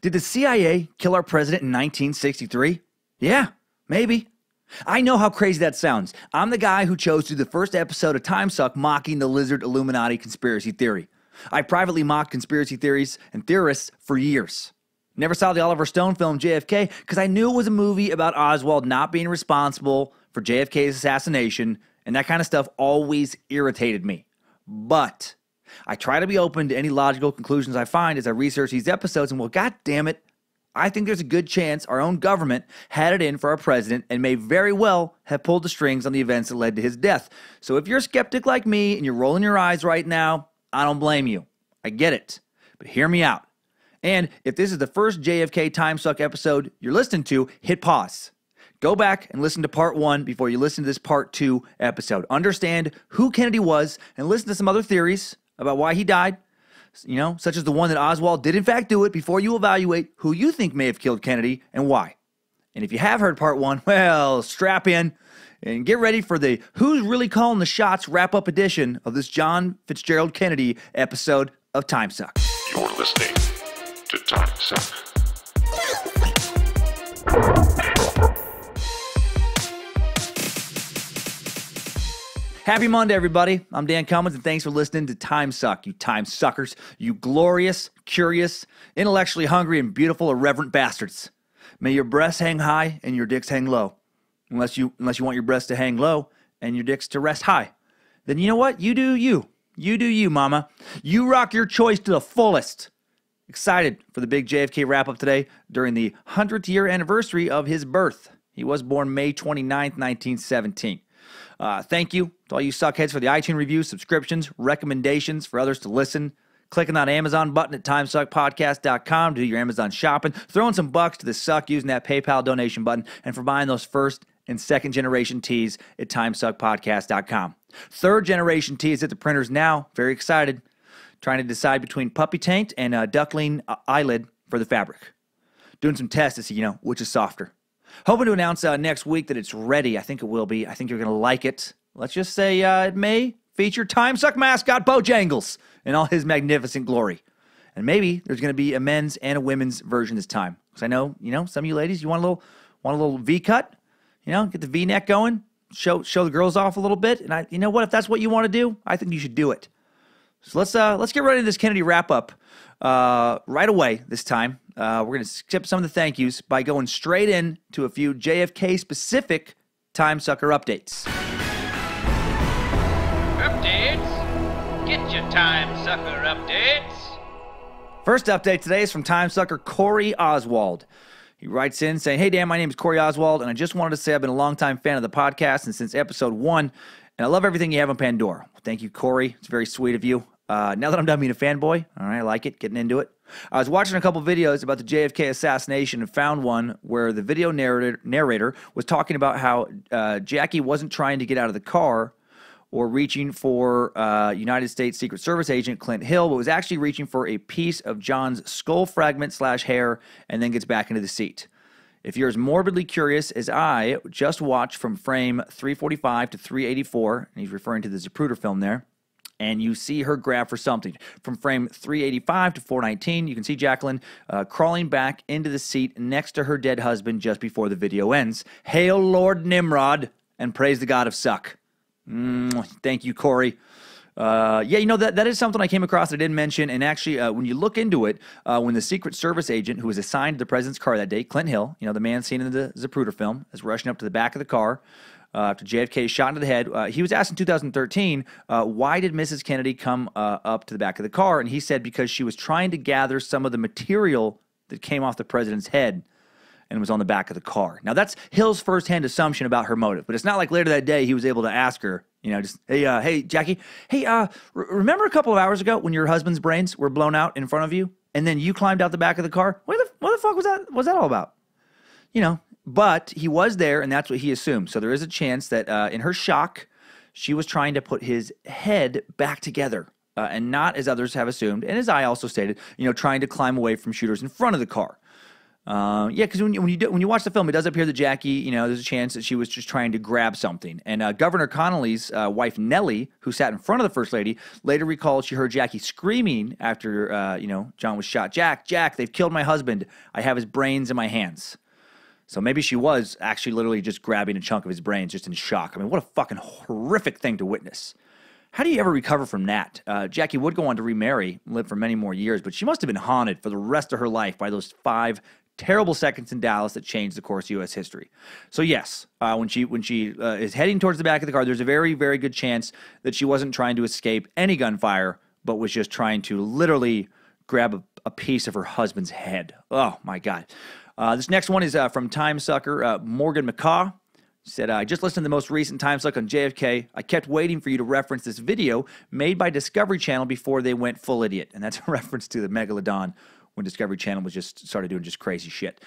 Did the CIA kill our president in 1963? Yeah, maybe. I know how crazy that sounds. I'm the guy who chose to do the first episode of Timesuck mocking the lizard Illuminati conspiracy theory. I privately mocked conspiracy theories and theorists for years. Never saw the Oliver Stone film JFK because I knew it was a movie about Oswald not being responsible for JFK's assassination, and that kind of stuff always irritated me. But I try to be open to any logical conclusions I find as I research these episodes, and well, god damn it, I think there's a good chance our own government had it in for our president and may very well have pulled the strings on the events that led to his death. So if you're a skeptic like me and you're rolling your eyes right now, I don't blame you. I get it. But hear me out. And if this is the first JFK Timesuck episode you're listening to, hit pause. Go back and listen to part 1 before you listen to this part 2 episode. Understand who Kennedy was and listen to some other theories about why he died, such as the one that Oswald did in fact do it, before you evaluate who you think may have killed Kennedy and why. And if you have heard part 1, well, strap in and get ready for the Who's Really Calling the Shots wrap-up edition of this John Fitzgerald Kennedy episode of Timesuck. You're listening to Timesuck. Happy Monday, everybody. I'm Dan Cummins, and thanks for listening to Timesuck, you time suckers, you glorious, curious, intellectually hungry, and beautiful, irreverent bastards. May your breasts hang high and your dicks hang low. Unless you want your breasts to hang low and your dicks to rest high. Then you know what? You do you. You do you, mama. You rock your choice to the fullest. Excited for the big JFK wrap-up today during the 100th year anniversary of his birth. He was born May 29th, 1917. Thank you to all you suckheads for the iTunes reviews, subscriptions, recommendations for others to listen, clicking that Amazon button at timesuckpodcast.com to do your Amazon shopping, throwing some bucks to the suck using that PayPal donation button, and for buying those first and second generation tees at timesuckpodcast.com. Third generation tees at the printers now. Very excited. Trying to decide between puppy taint and duckling eyelid for the fabric. Doing some tests to see, which is softer. Hoping to announce next week that it's ready. I think it will be. I think you're going to like it. Let's just say it may feature Timesuck mascot Bojangles in all his magnificent glory. And maybe there's going to be a men's and a women's version this time. Because I know, some of you ladies, you want a little V-cut, get the V-neck going, show the girls off a little bit. And if that's what you want to do, I think you should do it. So let's get ready to this Kennedy wrap-up right away this time. We're going to skip some of the thank yous by going straight in to a few JFK-specific Timesucker updates. Updates? Get your Timesucker updates. First update today is from Timesucker Corey Oswald. He writes in saying, "Hey Dan, my name is Corey Oswald, and I just wanted to say I've been a longtime fan of the podcast and since episode 1, and I love everything you have on Pandora." Well, thank you, Corey. It's very sweet of you. Now that I'm done being a fanboy, all right, I like it, getting into it. I was watching a couple videos about the JFK assassination and found one where the video narrator was talking about how Jackie wasn't trying to get out of the car or reaching for United States Secret Service agent Clint Hill, but was actually reaching for a piece of John's skull fragment / hair and then gets back into the seat. If you're as morbidly curious as I, just watch from frame 345 to 384, and he's referring to the Zapruder film there, and you see her grab for something. From frame 385 to 419, you can see Jacqueline crawling back into the seat next to her dead husband just before the video ends. Hail Lord Nimrod, and praise the God of Suck. Thank you, Corey. That is something I came across that I didn't mention, and actually, when you look into it, when the Secret Service agent who was assigned to the president's car that day, Clint Hill, the man seen in the Zapruder film, is rushing up to the back of the car after JFK is shot into the head. He was asked in 2013, why did Mrs. Kennedy come up to the back of the car? And he said because she was trying to gather some of the material that came off the president's head and was on the back of the car. Now, that's Hill's firsthand assumption about her motive, but it's not like later that day he was able to ask her, hey, Jackie, remember a couple of hours ago when your husband's brains were blown out in front of you, and then you climbed out the back of the car? What the fuck was that all about? But he was there, and that's what he assumed. So there is a chance that in her shock, she was trying to put his head back together, and not, as others have assumed, and as I also stated, trying to climb away from shooters in front of the car. Yeah, because when you watch the film, it does appear that Jackie, there's a chance that she was just trying to grab something. And Governor Connolly's wife Nellie, who sat in front of the First Lady, later recalled she heard Jackie screaming after John was shot. Jack, they've killed my husband. I have his brains in my hands. So maybe she was actually literally just grabbing a chunk of his brains, just in shock. I mean, what a fucking horrific thing to witness. How do you ever recover from that? Jackie would go on to remarry, live for many more years, but she must have been haunted for the rest of her life by those 5 terrible seconds in Dallas that changed the course of U.S. history. So yes, when she is heading towards the back of the car, there's a very, very good chance that she wasn't trying to escape any gunfire, but was just trying to literally grab a piece of her husband's head. Oh, my God. This next one is from Timesucker, Morgan McCaw. Said, I just listened to the most recent Timesuck on JFK. I kept waiting for you to reference this video made by Discovery Channel before they went full idiot. And that's a reference to the Megalodon when Discovery Channel was just started doing just crazy shit.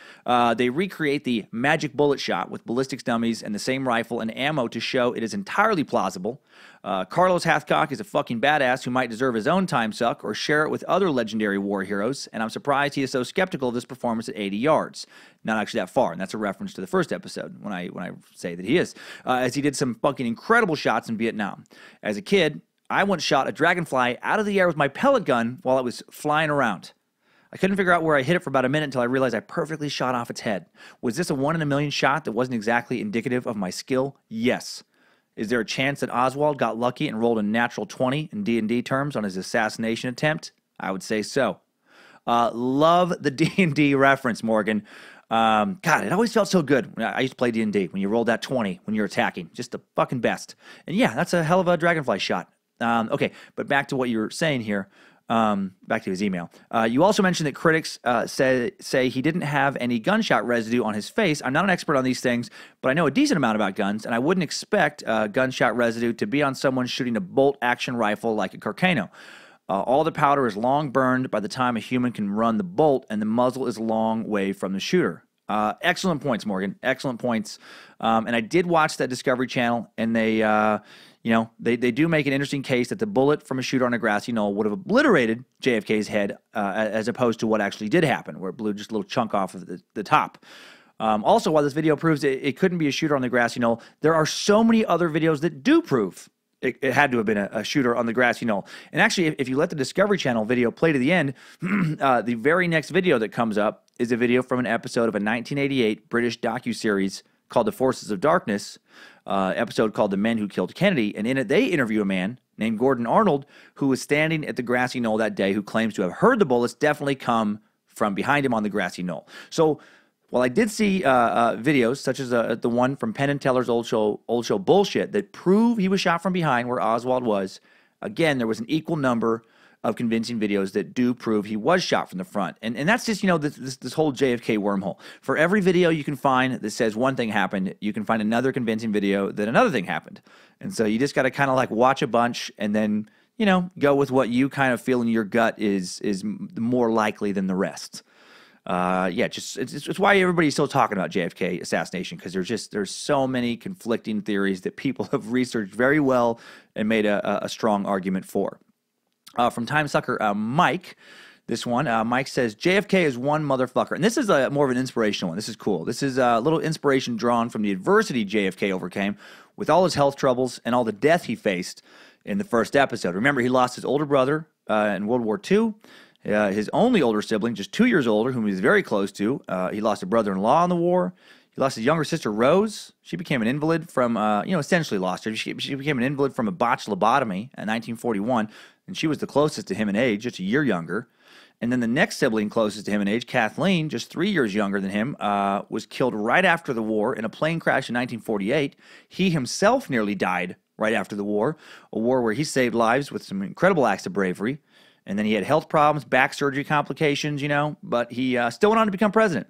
They recreate the magic bullet shot with ballistics dummies and the same rifle and ammo to show it is entirely plausible. Carlos Hathcock is a fucking badass who might deserve his own time suck or share it with other legendary war heroes, and I'm surprised he is so skeptical of this performance at 80 yards. Not actually that far, and that's a reference to the first episode when I say that he is, as he did some fucking incredible shots in Vietnam. As a kid, I once shot a dragonfly out of the air with my pellet gun while it was flying around. I couldn't figure out where I hit it for about a minute until I realized I perfectly shot off its head. Was this a 1 in a million shot that wasn't exactly indicative of my skill? Yes. Is there a chance that Oswald got lucky and rolled a natural 20 in D&D terms on his assassination attempt? I would say so. Love the D&D reference, Morgan. God, it always felt so good. I used to play D&D when you rolled that 20 when you're attacking. Just the fucking best. And yeah, that's a hell of a dragonfly shot. Okay, but back to what you were saying here. Back to his email. You also mentioned that critics say he didn't have any gunshot residue on his face. I'm not an expert on these things, but I know a decent amount about guns, and I wouldn't expect gunshot residue to be on someone shooting a bolt-action rifle like a Carcano. All the powder is long burned by the time a human can run the bolt, and the muzzle is a long way from the shooter. Excellent points, Morgan. Excellent points. And I did watch that Discovery Channel, and they do make an interesting case that the bullet from a shooter on a grassy knoll would have obliterated JFK's head as opposed to what actually did happen, where it blew just a little chunk off of the top. Also, while this video proves it couldn't be a shooter on the grassy knoll, there are so many other videos that do prove it had to have been a shooter on the grassy knoll. And actually, if you let the Discovery Channel video play to the end, the very next video that comes up is a video from an episode of a 1988 British docuseries called The Forces of Darkness, episode called The Men Who Killed Kennedy. And in it, they interview a man named Gordon Arnold who was standing at the grassy knoll that day who claims to have heard the bullets definitely come from behind him on the grassy knoll. So while I did see videos, such as the one from Penn and Teller's old show Bullshit, that prove he was shot from behind where Oswald was, again, there was an equal number of convincing videos that do prove he was shot from the front. And that's just, this whole JFK wormhole. For every video you can find that says one thing happened, you can find another convincing video that another thing happened. And so you just got to kind of like watch a bunch and then, go with what you kind of feel in your gut is more likely than the rest. It's why everybody's still talking about JFK assassination, because there's so many conflicting theories that people have researched very well and made a strong argument for. From Timesucker, Mike, this one, Mike says, JFK is one motherfucker. And this is more of an inspirational one. This is cool. This is a little inspiration drawn from the adversity JFK overcame with all his health troubles and all the death he faced in the first episode. Remember, he lost his older brother in World War II. His only older sibling, just 2 years older, whom he was very close to. He lost a brother-in-law in the war. He lost his younger sister, Rose. She became an invalid from, essentially lost her. She became an invalid from a botched lobotomy in 1941, and she was the closest to him in age, just a year younger. And then the next sibling closest to him in age, Kathleen, just 3 years younger than him, was killed right after the war in a plane crash in 1948. He himself nearly died right after the war, a war where he saved lives with some incredible acts of bravery. And then he had health problems, back surgery complications, but he still went on to become president.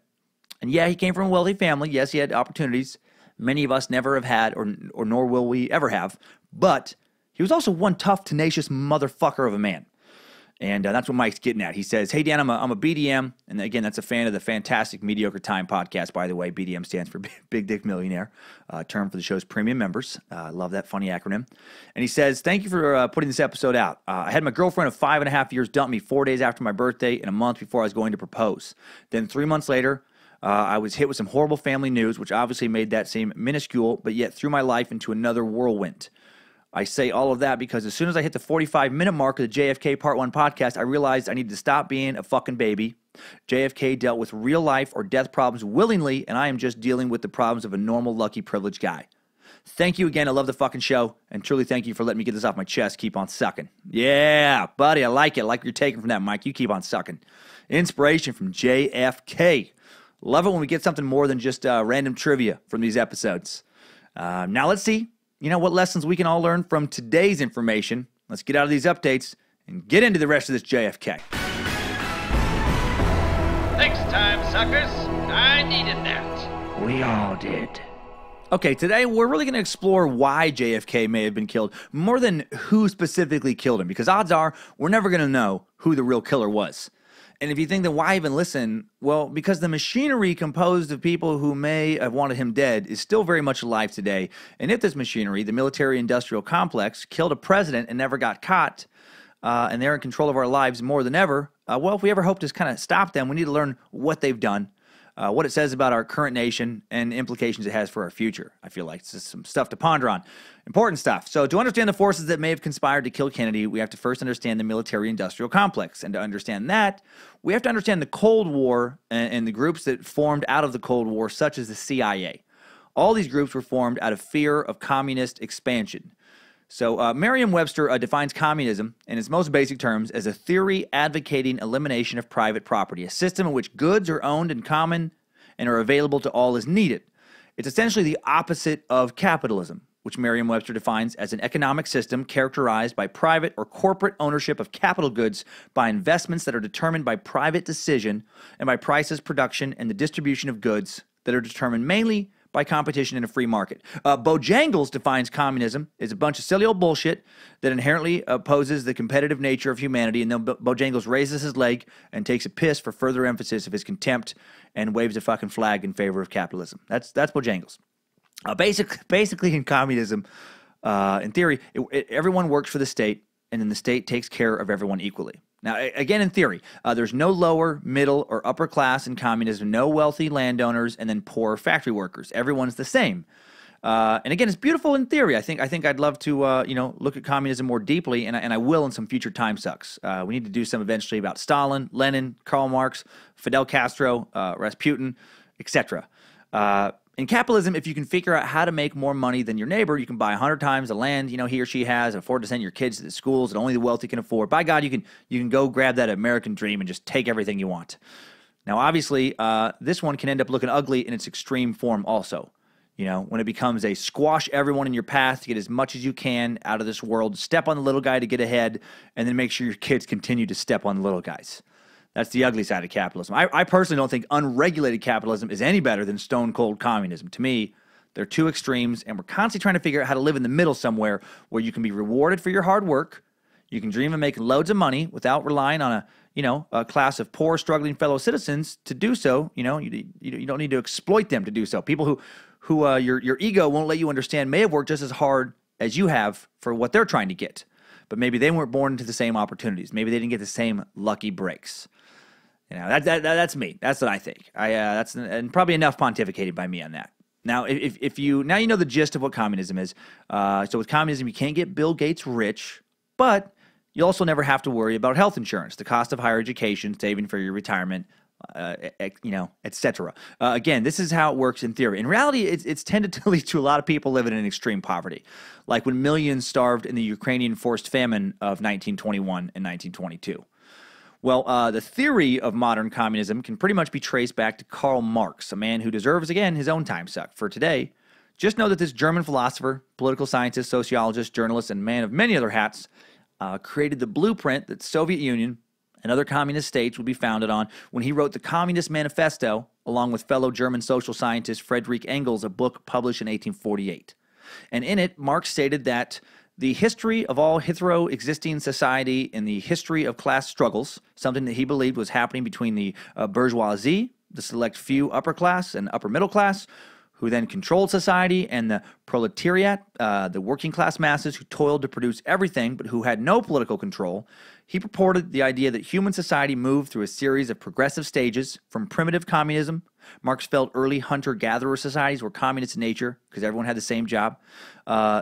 And yeah, he came from a wealthy family. Yes, he had opportunities many of us never have had or nor will we ever have. But he was also one tough, tenacious motherfucker of a man. And that's what Mike's getting at. He says, hey, Dan, I'm a BDM. And again, that's a fan of the fantastic Mediocre Time podcast, by the way. BDM stands for Big Dick Millionaire, term for the show's premium members. I love that funny acronym. And he says, thank you for putting this episode out. I had my girlfriend of 5.5 years dump me 4 days after my birthday and a month before I was going to propose. Then 3 months later, I was hit with some horrible family news, which obviously made that seem minuscule, but yet threw my life into another whirlwind. I say all of that because as soon as I hit the 45-minute mark of the JFK Part 1 podcast, I realized I needed to stop being a fucking baby. JFK dealt with real life or death problems willingly, and I am just dealing with the problems of a normal, lucky, privileged guy. Thank you again. I love the fucking show, and truly thank you for letting me get this off my chest. Keep on sucking. Yeah, buddy, I like it. I like what you're taking from that, Mike. You keep on sucking. Inspiration from JFK. Love it when we get something more than just random trivia from these episodes. Now let's see, what lessons we can all learn from today's information. Let's get out of these updates and get into the rest of this JFK. Thanks, time suckers. I needed that. We all did. Okay, today we're really going to explore why JFK may have been killed, more than who specifically killed him, because odds are we're never going to know who the real killer was. And if you think, then why even listen? Well, because the machinery composed of people who may have wanted him dead is still very much alive today. And if this machinery, the military-industrial complex, killed a president and never got caught, and they're in control of our lives more than ever, well, if we ever hope to kind of stop them, we need to learn what they've done, what it says about our current nation, and implications it has for our future. I feel like it's just some stuff to ponder on. Important stuff. So to understand the forces that may have conspired to kill Kennedy, we have to first understand the military-industrial complex. And to understand that, we have to understand the Cold War and the groups that formed out of the Cold War, such as the CIA. All these groups were formed out of fear of communist expansion. So Merriam-Webster defines communism in its most basic terms as a theory advocating elimination of private property, a system in which goods are owned in common and are available to all as needed. It's essentially the opposite of capitalism, which Merriam-Webster defines as an economic system characterized by private or corporate ownership of capital goods by investments that are determined by private decision and by prices, production, and the distribution of goods that are determined mainly by competition in a free market. Bojangles defines communism as a bunch of silly old bullshit that inherently opposes the competitive nature of humanity, and then Bojangles raises his leg and takes a piss for further emphasis of his contempt and waves a fucking flag in favor of capitalism. That's Bojangles. Basically in communism, in theory, everyone works for the state, and then the state takes care of everyone equally. Now, again, in theory, there's no lower, middle, or upper class in communism, no wealthy landowners, and then poor factory workers. Everyone's the same. And again, it's beautiful in theory. I think I'd love to, look at communism more deeply, and I will in some future time sucks. We need to do some eventually about Stalin, Lenin, Karl Marx, Fidel Castro, Rasputin, etc. In capitalism, if you can figure out how to make more money than your neighbor, you can buy 100 times the land he or she has, and afford to send your kids to the schools that only the wealthy can afford. By God, you can go grab that American dream and just take everything you want. Now, obviously, this one can end up looking ugly in its extreme form also. When it becomes a squash everyone in your path to get as much as you can out of this world, step on the little guy to get ahead, and then make sure your kids continue to step on the little guys. That's the ugly side of capitalism. I personally don't think unregulated capitalism is any better than stone-cold communism. To me, they're two extremes, and we're constantly trying to figure out how to live in the middle somewhere where you can be rewarded for your hard work, you can dream of making loads of money without relying on a class of poor, struggling fellow citizens to do so. You don't need to exploit them to do so. People who your ego won't let you understand may have worked just as hard as you have for what they're trying to get, but maybe they weren't born into the same opportunities. Maybe they didn't get the same lucky breaks. That's me. That's what I think. And probably enough pontificated by me on that. Now, if you know the gist of what communism is. So with communism, you can't get Bill Gates rich, but you also never have to worry about health insurance, the cost of higher education, saving for your retirement, etc. Again, this is how it works in theory. In reality, it's tended to lead to a lot of people living in extreme poverty, like when millions starved in the Ukrainian forced famine of 1921 and 1922. Well, the theory of modern communism can pretty much be traced back to Karl Marx, a man who deserves, again, his own time suck. For today, just know that this German philosopher, political scientist, sociologist, journalist, and man of many other hats created the blueprint that the Soviet Union and other communist states would be founded on when he wrote the Communist Manifesto, along with fellow German social scientist Friedrich Engels, a book published in 1848. And in it, Marx stated that the history of all hitherto existing society and the history of class struggles, something that he believed was happening between the bourgeoisie, the select few upper class and upper middle class, who then controlled society, and the proletariat, the working class masses who toiled to produce everything but who had no political control. He purported the idea that human society moved through a series of progressive stages from primitive communism Marx felt early hunter-gatherer societies were communist in nature because everyone had the same job,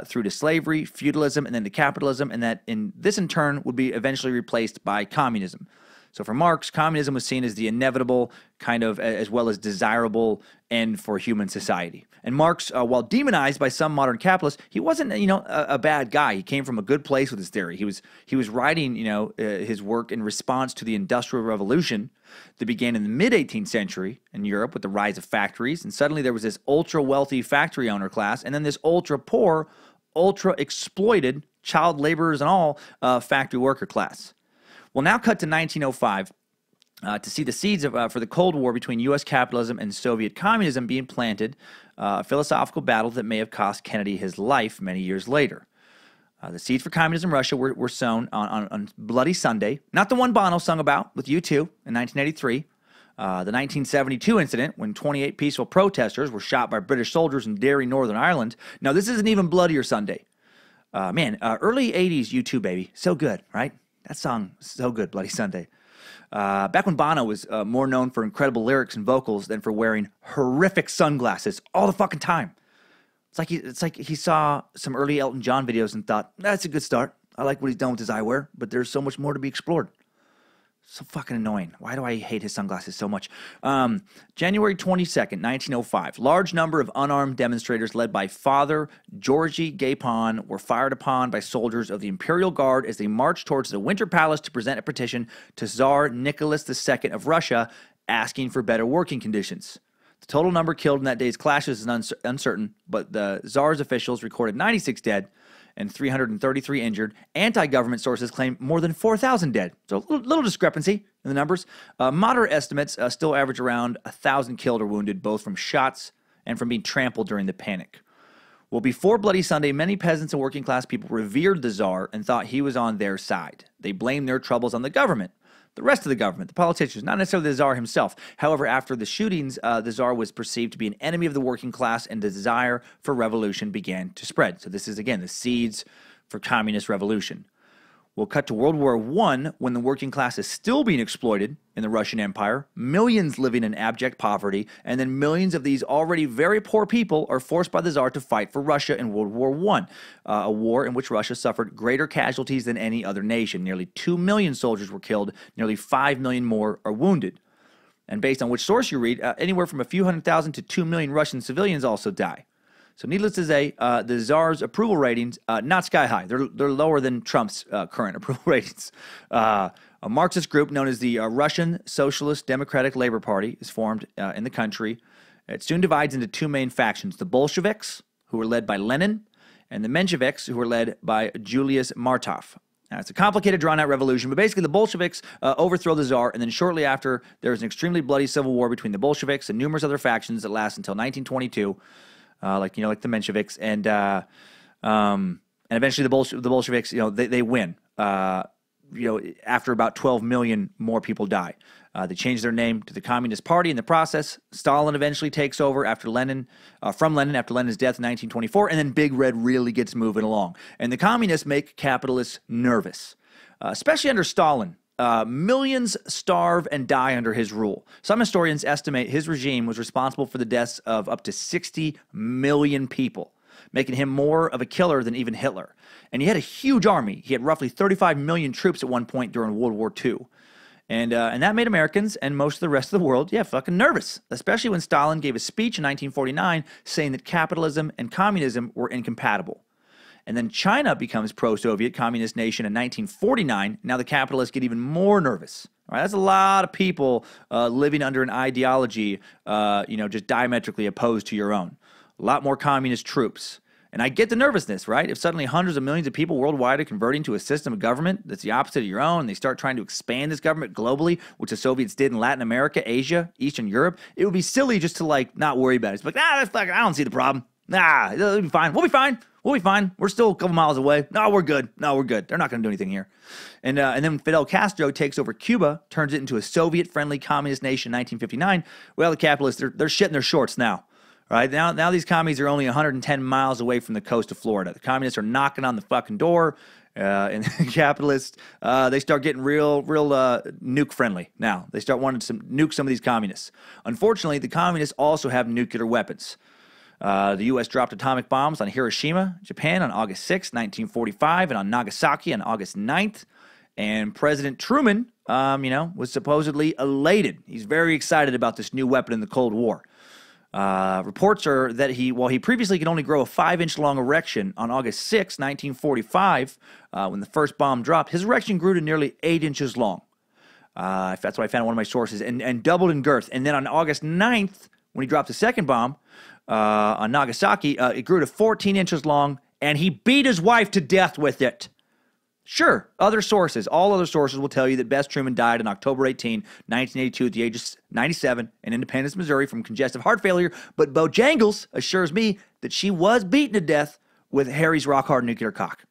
through to slavery, feudalism, and then to capitalism, and that this in turn would be eventually replaced by communism. So for Marx, communism was seen as the inevitable kind of, as well as desirable end for human society. And Marx, while demonized by some modern capitalists, he wasn't, a bad guy. He came from a good place with his theory. He was writing, his work in response to the Industrial Revolution that began in the mid-18th century in Europe with the rise of factories. And suddenly there was this ultra-wealthy factory owner class, and then this ultra-poor, ultra-exploited, child laborers and all, factory worker class. We'll now cut to 1905 to see the seeds for the Cold War between U.S. capitalism and Soviet communism being planted, a philosophical battle that may have cost Kennedy his life many years later. The seeds for communism in Russia were sown on Bloody Sunday, not the one Bono sung about with U2 in 1983, the 1972 incident when 28 peaceful protesters were shot by British soldiers in Derry, Northern Ireland. Now, this isn't even bloodier Sunday. Early 80s U2, baby. So good, right? That song is so good, Bloody Sunday. Back when Bono was more known for incredible lyrics and vocals than for wearing horrific sunglasses all the fucking time. It's like he saw some early Elton John videos and thought, that's a good start. I like what he's done with his eyewear, but there's so much more to be explored. So fucking annoying. Why do I hate his sunglasses so much? January 22nd, 1905. Large number of unarmed demonstrators led by Father Georgy Gapon were fired upon by soldiers of the Imperial Guard as they marched towards the Winter Palace to present a petition to Tsar Nicholas II of Russia asking for better working conditions. The total number killed in that day's clashes is uncertain, but the Tsar's officials recorded 96 dead and 333 injured. Anti-government sources claim more than 4,000 dead. So a little discrepancy in the numbers. Moderate estimates still average around 1,000 killed or wounded, both from shots and from being trampled during the panic. Well, before Bloody Sunday, many peasants and working class people revered the Tsar and thought he was on their side. They blamed their troubles on the government. The rest of the government, the politicians, not necessarily the Tsar himself. However, after the shootings, the Tsar was perceived to be an enemy of the working class, and the desire for revolution began to spread. So this is, again, the seeds for communist revolution. We'll cut to World War I, when the working class is still being exploited in the Russian Empire, millions living in abject poverty, and then millions of these already very poor people are forced by the Tsar to fight for Russia in World War I, a war in which Russia suffered greater casualties than any other nation. Nearly 2 million soldiers were killed, nearly 5 million more are wounded. And based on which source you read, anywhere from a few 100,000 to 2 million Russian civilians also die. So needless to say, the Tsar's approval ratings, not sky high. They're lower than Trump's current approval ratings. A Marxist group known as the Russian Socialist Democratic Labor Party is formed in the country. It soon divides into two main factions, the Bolsheviks, who were led by Lenin, and the Mensheviks, who were led by Julius Martov. Now, it's a complicated, drawn-out revolution, but basically the Bolsheviks overthrow the Tsar, and then shortly after, there's an extremely bloody civil war between the Bolsheviks and numerous other factions that last until 1922. Like the Mensheviks, and eventually the Bolsheviks, they win. After about 12 million more people die, they change their name to the Communist Party in the process. Stalin eventually takes over after Lenin, after Lenin's death in 1924, and then Big Red really gets moving along. And the communists make capitalists nervous, especially under Stalin. Millions starve and die under his rule. Some historians estimate his regime was responsible for the deaths of up to 60 million people, making him more of a killer than even Hitler. And he had a huge army. He had roughly 35 million troops at one point during World War II. And that made Americans and most of the rest of the world, fucking nervous, especially when Stalin gave a speech in 1949 saying that capitalism and communism were incompatible. And then China becomes pro-Soviet communist nation in 1949. Now the capitalists get even more nervous. All right, that's a lot of people living under an ideology, just diametrically opposed to your own. A lot more communist troops. And I get the nervousness, right? If suddenly hundreds of millions of people worldwide are converting to a system of government that's the opposite of your own, and they start trying to expand this government globally, which the Soviets did in Latin America, Asia, Eastern Europe, it would be silly just to, not worry about it. It's like, that's fucking, I don't see the problem. Nah, it'll be fine. We'll be fine. We'll be fine. We're still a couple miles away. No, we're good. They're not going to do anything here. And then Fidel Castro takes over Cuba, turns it into a Soviet-friendly communist nation in 1959. Well, the capitalists, they're shitting their shorts now. Right? Now these commies are only 110 miles away from the coast of Florida. The communists are knocking on the fucking door, And the capitalists, they start getting real nuke friendly now. They start wanting to nuke some of these communists. Unfortunately, the communists also have nuclear weapons. The U.S. dropped atomic bombs on Hiroshima, Japan on August 6, 1945, and on Nagasaki on August 9th. And President Truman, was supposedly elated. He's very excited about this new weapon in the Cold War. Reports are that he previously could only grow a 5-inch long erection on August 6, 1945, when the first bomb dropped, his erection grew to nearly 8 inches long. That's what I found in one of my sources, and doubled in girth. And then on August 9th, when he dropped the second bomb on Nagasaki, it grew to 14 inches long, and he beat his wife to death with it. Sure, all other sources will tell you that Bess Truman died on October 18, 1982 at the age of 97 in Independence, Missouri from congestive heart failure, but Bojangles assures me that she was beaten to death with Harry's rock-hard nuclear cock.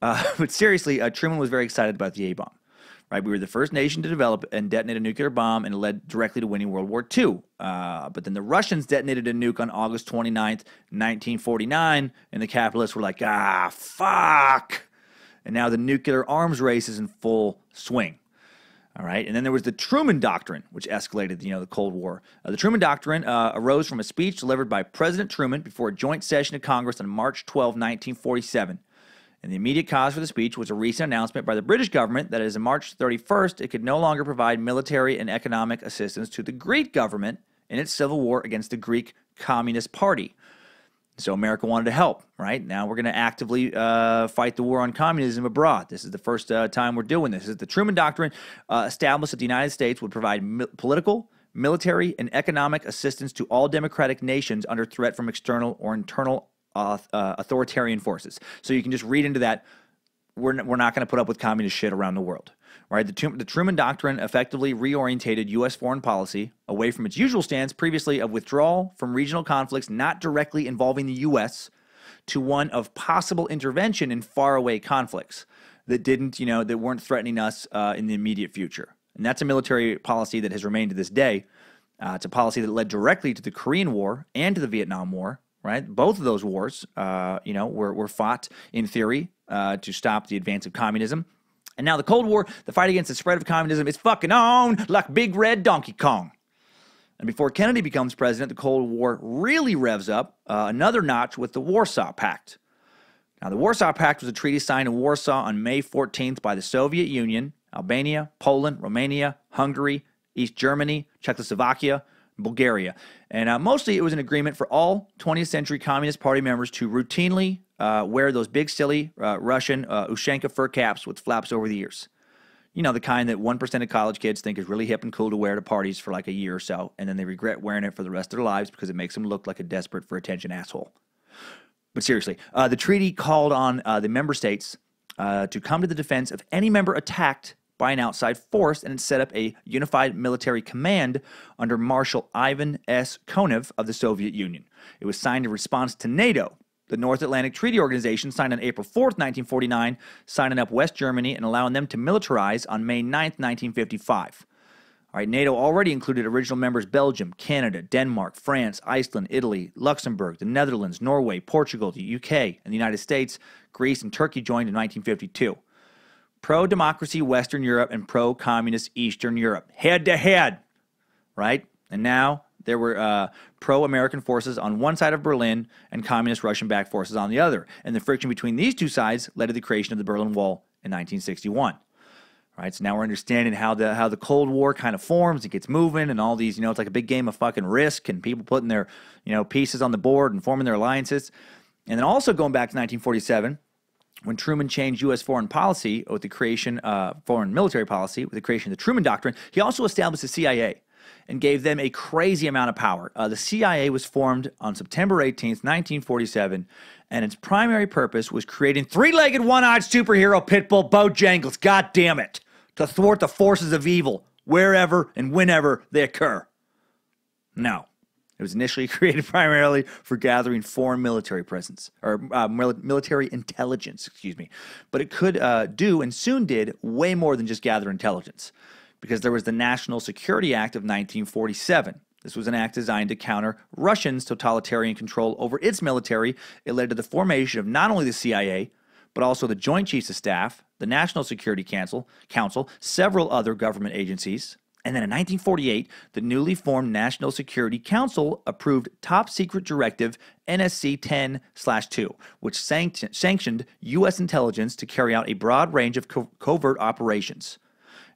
But seriously, Truman was very excited about the A-bomb. Right? We were the first nation to develop and detonate a nuclear bomb, and it led directly to winning World War II. But then the Russians detonated a nuke on August 29th, 1949, and the capitalists were like, fuck! And now the nuclear arms race is in full swing. All right, and then there was the Truman Doctrine, which escalated, the Cold War. The Truman Doctrine arose from a speech delivered by President Truman before a joint session of Congress on March 12, 1947. And the immediate cause for the speech was a recent announcement by the British government that as of March 31st, it could no longer provide military and economic assistance to the Greek government in its civil war against the Greek Communist Party. So America wanted to help, right? Now we're going to actively fight the war on communism abroad. This is the first time we're doing this. The Truman Doctrine established that the United States would provide political, military, and economic assistance to all democratic nations under threat from external or internal authoritarian forces. So you can just read into that, we're not going to put up with communist shit around the world. Right? The Truman Doctrine effectively reorientated U.S. foreign policy away from its usual stance previously of withdrawal from regional conflicts not directly involving the U.S. to one of possible intervention in faraway conflicts that that weren't threatening us in the immediate future. And that's a military policy that has remained to this day. It's a policy that led directly to the Korean War and to the Vietnam War. Right? Both of those wars, were fought in theory to stop the advance of communism. And now the Cold War, the fight against the spread of communism, is fucking on like Big Red Donkey Kong. And before Kennedy becomes president, the Cold War really revs up another notch with the Warsaw Pact. Now, the Warsaw Pact was a treaty signed in Warsaw on May 14th by the Soviet Union, Albania, Poland, Romania, Hungary, East Germany, Czechoslovakia, Bulgaria. And mostly it was an agreement for all 20th century Communist Party members to routinely wear those big, silly Russian Ushanka fur caps with flaps over the ears. The kind that 1% of college kids think is really hip and cool to wear to parties for like a year or so, and then they regret wearing it for the rest of their lives because it makes them look like a desperate for attention asshole. But seriously, the treaty called on the member states to come to the defense of any member attacked by an outside force, and it set up a unified military command under Marshal Ivan S. Konev of the Soviet Union. It was signed in response to NATO. The North Atlantic Treaty Organization signed on April 4th, 1949, signing up West Germany and allowing them to militarize on May 9th, 1955. All right, NATO already included original members Belgium, Canada, Denmark, France, Iceland, Italy, Luxembourg, the Netherlands, Norway, Portugal, the UK, and the United States. Greece and Turkey joined in 1952. Pro-democracy Western Europe and pro-communist Eastern Europe, head-to-head, right? And now there were pro-American forces on one side of Berlin and communist Russian-backed forces on the other. And the friction between these two sides led to the creation of the Berlin Wall in 1961. Right, so now we're understanding how the Cold War kind of forms, it gets moving, and all these, it's like a big game of fucking Risk, and people putting their, pieces on the board and forming their alliances. And then also going back to 1947, when Truman changed U.S. foreign policy with the creation, foreign military policy with the creation of the Truman Doctrine, he also established the CIA and gave them a crazy amount of power. The CIA was formed on September 18th, 1947, and its primary purpose was creating three-legged, one-eyed superhero pitbull Bojangles, God damn it, to thwart the forces of evil wherever and whenever they occur. No. It was initially created primarily for gathering foreign military presence, or military intelligence, But it could do, and soon did, way more than just gather intelligence, because there was the National Security Act of 1947. This was an act designed to counter Russians' totalitarian control over its military. It led to the formation of not only the CIA, but also the Joint Chiefs of Staff, the National Security Council, several other government agencies. And then in 1948, the newly formed National Security Council approved Top Secret Directive NSC 10/2, which sanctioned U.S. intelligence to carry out a broad range of covert operations,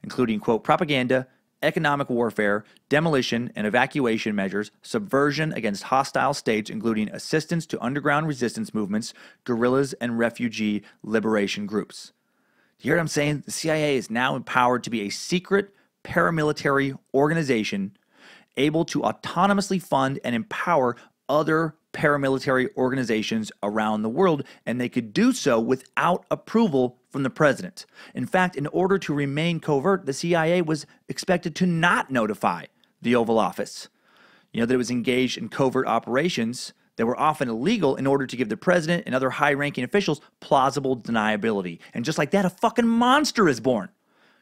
including, quote, propaganda, economic warfare, demolition and evacuation measures, subversion against hostile states, including assistance to underground resistance movements, guerrillas, and refugee liberation groups. You hear what I'm saying? The CIA is now empowered to be a secret paramilitary organization able to autonomously fund and empower other paramilitary organizations around the world, and they could do so without approval from the president. In fact, in order to remain covert, the CIA was expected to not notify the Oval Office. You know, that it was engaged in covert operations that were often illegal in order to give the president and other high-ranking officials plausible deniability. And just like that, a fucking monster is born.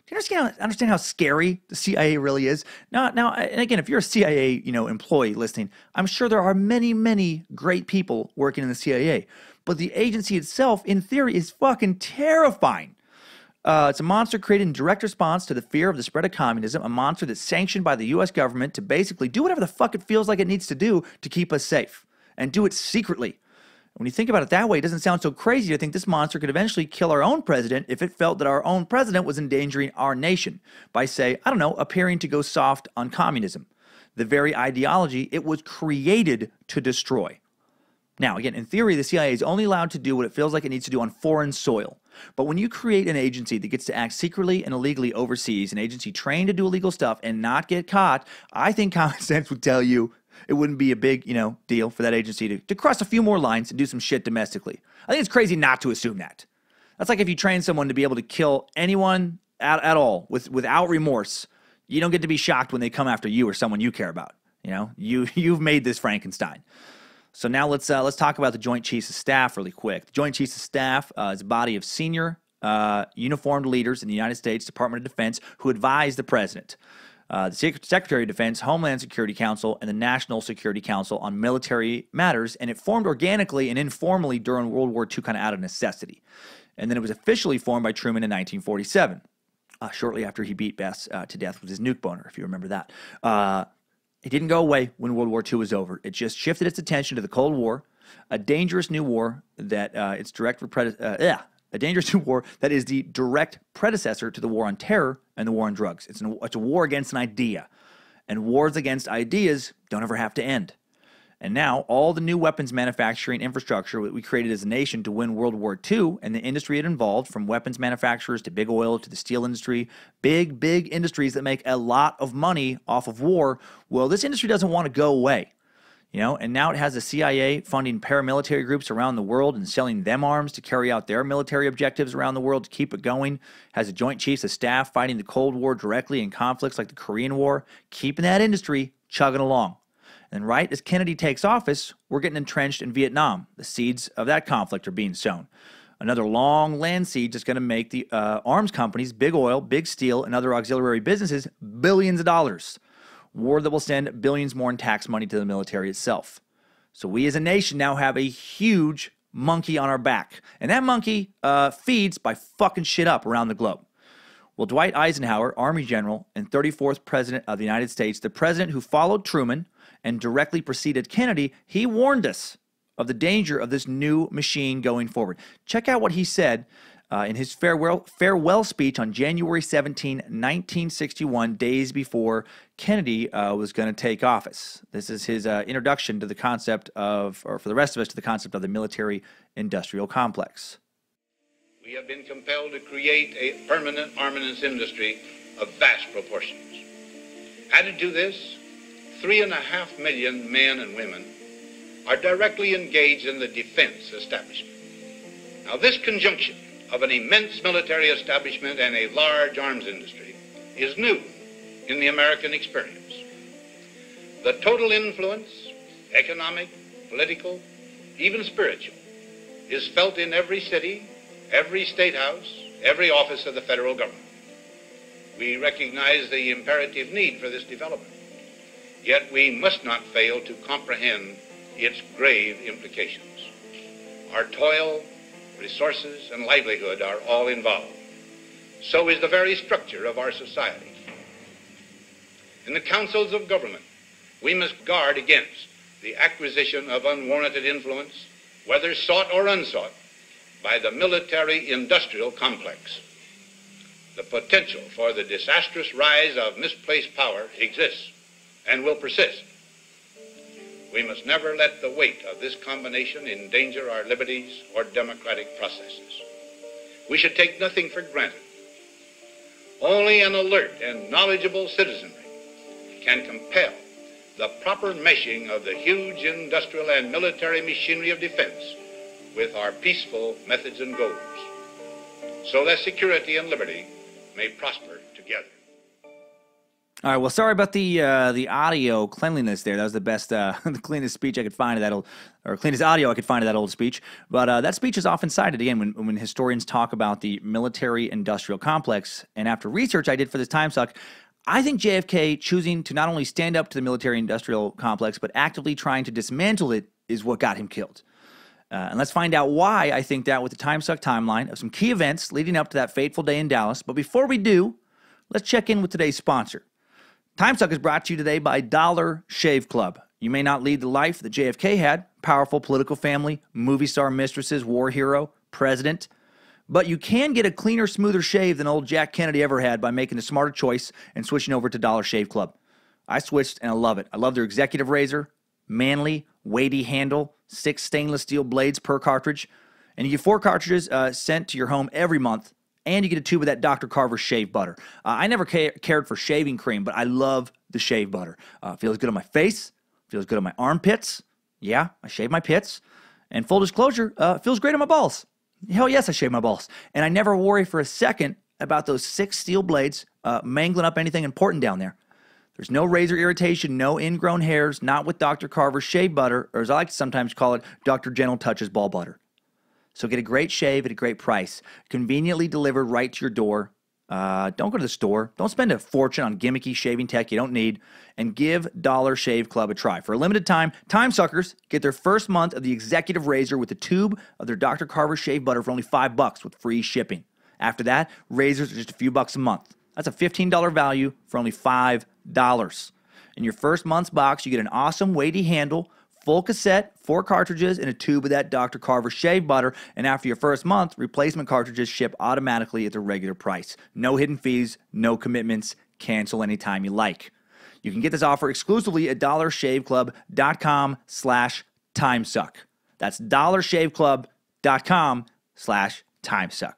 Do you understand how scary the CIA really is? Now, and again, if you're a CIA, employee listening, I'm sure there are many, many great people working in the CIA. But the agency itself, in theory, is fucking terrifying. It's a monster created in direct response to the fear of the spread of communism, a monster that's sanctioned by the U.S. government to basically do whatever the fuck it feels like it needs to do to keep us safe, and do it secretly. When you think about it that way, it doesn't sound so crazy to think this monster could eventually kill our own president if it felt that our own president was endangering our nation by, say, appearing to go soft on communism, the very ideology it was created to destroy. Now, again, in theory, the CIA is only allowed to do what it feels like it needs to do on foreign soil. But when you create an agency that gets to act secretly and illegally overseas, an agency trained to do illegal stuff and not get caught, I think common sense would tell you it wouldn't be a big, deal for that agency to cross a few more lines and do some shit domestically. I think it's crazy not to assume that. That's like if you train someone to be able to kill anyone at all without remorse. You don't get to be shocked when they come after you or someone you care about. You've made this Frankenstein. So now let's talk about the Joint Chiefs of Staff really quick. The Joint Chiefs of Staff is a body of senior uniformed leaders in the United States Department of Defense who advise the president. The Secretary of Defense, Homeland Security Council, and the National Security Council on military matters, and it formed organically and informally during World War II, kind of out of necessity. And then it was officially formed by Truman in 1947, shortly after he beat Bess to death with his nuke boner, if you remember that. It didn't go away when World War II was over. It just shifted its attention to the Cold War, a dangerous new war that a dangerous new war that is the direct predecessor to the war on terror and the war on drugs. It's a war against an idea, and wars against ideas don't ever have to end. And now all the new weapons manufacturing infrastructure that we created as a nation to win World War II and the industry it involved, from weapons manufacturers to big oil to the steel industry, big industries that make a lot of money off of war, well, this industry doesn't want to go away. And now it has the CIA funding paramilitary groups around the world and selling them arms to carry out their military objectives around the world to keep it going. Has the Joint Chiefs of Staff fighting the Cold War directly in conflicts like the Korean War, keeping that industry chugging along. And right as Kennedy takes office, we're getting entrenched in Vietnam. The seeds of that conflict are being sown. Another long land siege is going to make the arms companies, big oil, big steel, and other auxiliary businesses billions of dollars. War that will send billions more in tax money to the military itself. So we as a nation now have a huge monkey on our back. And that monkey feeds by fucking shit up around the globe. Well, Dwight Eisenhower, Army General and 34th President of the United States, the president who followed Truman and directly preceded Kennedy, he warned us of the danger of this new machine going forward. Check out what he said in his farewell speech on January 17, 1961, days before Kennedy was going to take office. This is his introduction to the concept of, or for the rest of us, to the concept of the military-industrial complex. We have been compelled to create a permanent armaments industry of vast proportions. Added to this, 3.5 million men and women are directly engaged in the defense establishment. Now, this conjunction of an immense military establishment and a large arms industry is new in the American experience. The total influence, economic, political, even spiritual, is felt in every city, every state house, every office of the federal government. We recognize the imperative need for this development, yet we must not fail to comprehend its grave implications. Our toil, resources, and livelihood are all involved. So is the very structure of our society. In the councils of government, we must guard against the acquisition of unwarranted influence, whether sought or unsought, by the military-industrial complex. The potential for the disastrous rise of misplaced power exists and will persist. We must never let the weight of this combination endanger our liberties or democratic processes. We should take nothing for granted. Only an alert and knowledgeable citizenry can compel the proper meshing of the huge industrial and military machinery of defense with our peaceful methods and goals, so that security and liberty may prosper together. All right, well, sorry about the audio cleanliness there. That was the best, the cleanest speech I could find of that old, or cleanest audio I could find of that old speech. But that speech is often cited, again, when historians talk about the military-industrial complex. And after research I did for this Timesuck, I think JFK choosing to not only stand up to the military-industrial complex, but actively trying to dismantle it is what got him killed. And let's find out why I think that with the Timesuck timeline of some key events leading up to that fateful day in Dallas. But before we do, let's check in with today's sponsor. Timesuck is brought to you today by Dollar Shave Club. You may not lead the life that JFK had, powerful political family, movie star mistresses, war hero, president, but you can get a cleaner, smoother shave than old Jack Kennedy ever had by making a smarter choice and switching over to Dollar Shave Club. I switched and I love it. I love their executive razor, manly, weighty handle, 6 stainless steel blades per cartridge, and you get 4 cartridges sent to your home every month. And you get a tube of that Dr. Carver shave butter. I never cared for shaving cream, but I love the shave butter. Feels good on my face. Feels good on my armpits. Yeah, I shave my pits. And full disclosure, feels great on my balls. Hell yes, I shave my balls. And I never worry for a second about those 6 steel blades mangling up anything important down there. There's no razor irritation, no ingrown hairs, not with Dr. Carver's shave butter, or as I like to sometimes call it, Dr. Gentle Touch's ball butter. So get a great shave at a great price, conveniently delivered right to your door. Don't go to the store. Don't spend a fortune on gimmicky shaving tech you don't need, and give Dollar Shave Club a try. For a limited time, Timesuckers get their first month of the executive razor with a tube of their Dr. Carver shave butter for only $5 with free shipping. After that, razors are just a few bucks a month. That's a $15 value for only $5. In your first month's box, you get an awesome weighty handle, full cassette, 4 cartridges, and a tube of that Dr. Carver shave butter. And after your first month, replacement cartridges ship automatically at the regular price. No hidden fees, no commitments. Cancel anytime you like. You can get this offer exclusively at dollarshaveclub.com/timesuck. That's dollarshaveclub.com/timesuck.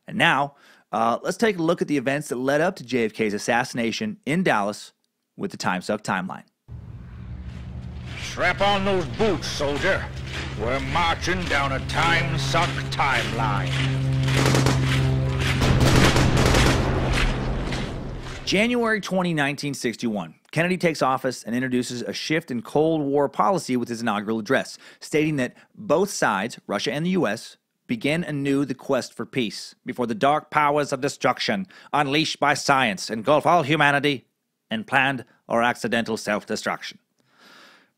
And now, let's take a look at the events that led up to JFK's assassination in Dallas with the Timesuck timeline. Strap on those boots, soldier. We're marching down a Timesuck timeline. January 20, 1961. Kennedy takes office and introduces a shift in Cold War policy with his inaugural address, stating that both sides, Russia and the U.S., begin anew the quest for peace before the dark powers of destruction, unleashed by science, engulf all humanity in planned or accidental self-destruction.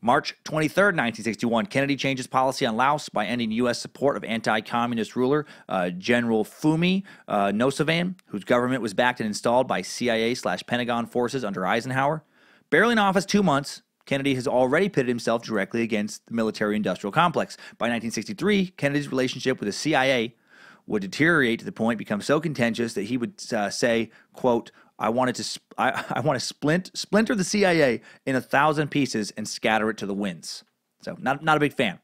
March 23, 1961, Kennedy changes policy on Laos by ending U.S. support of anti-communist ruler General Fumi Nosavan, whose government was backed and installed by CIA/Pentagon forces under Eisenhower. Barely in office 2 months, Kennedy has already pitted himself directly against the military-industrial complex. By 1963, Kennedy's relationship with the CIA would deteriorate to the point become so contentious that he would say, quote, I want to splinter the CIA in 1,000 pieces and scatter it to the winds. So not a big fan.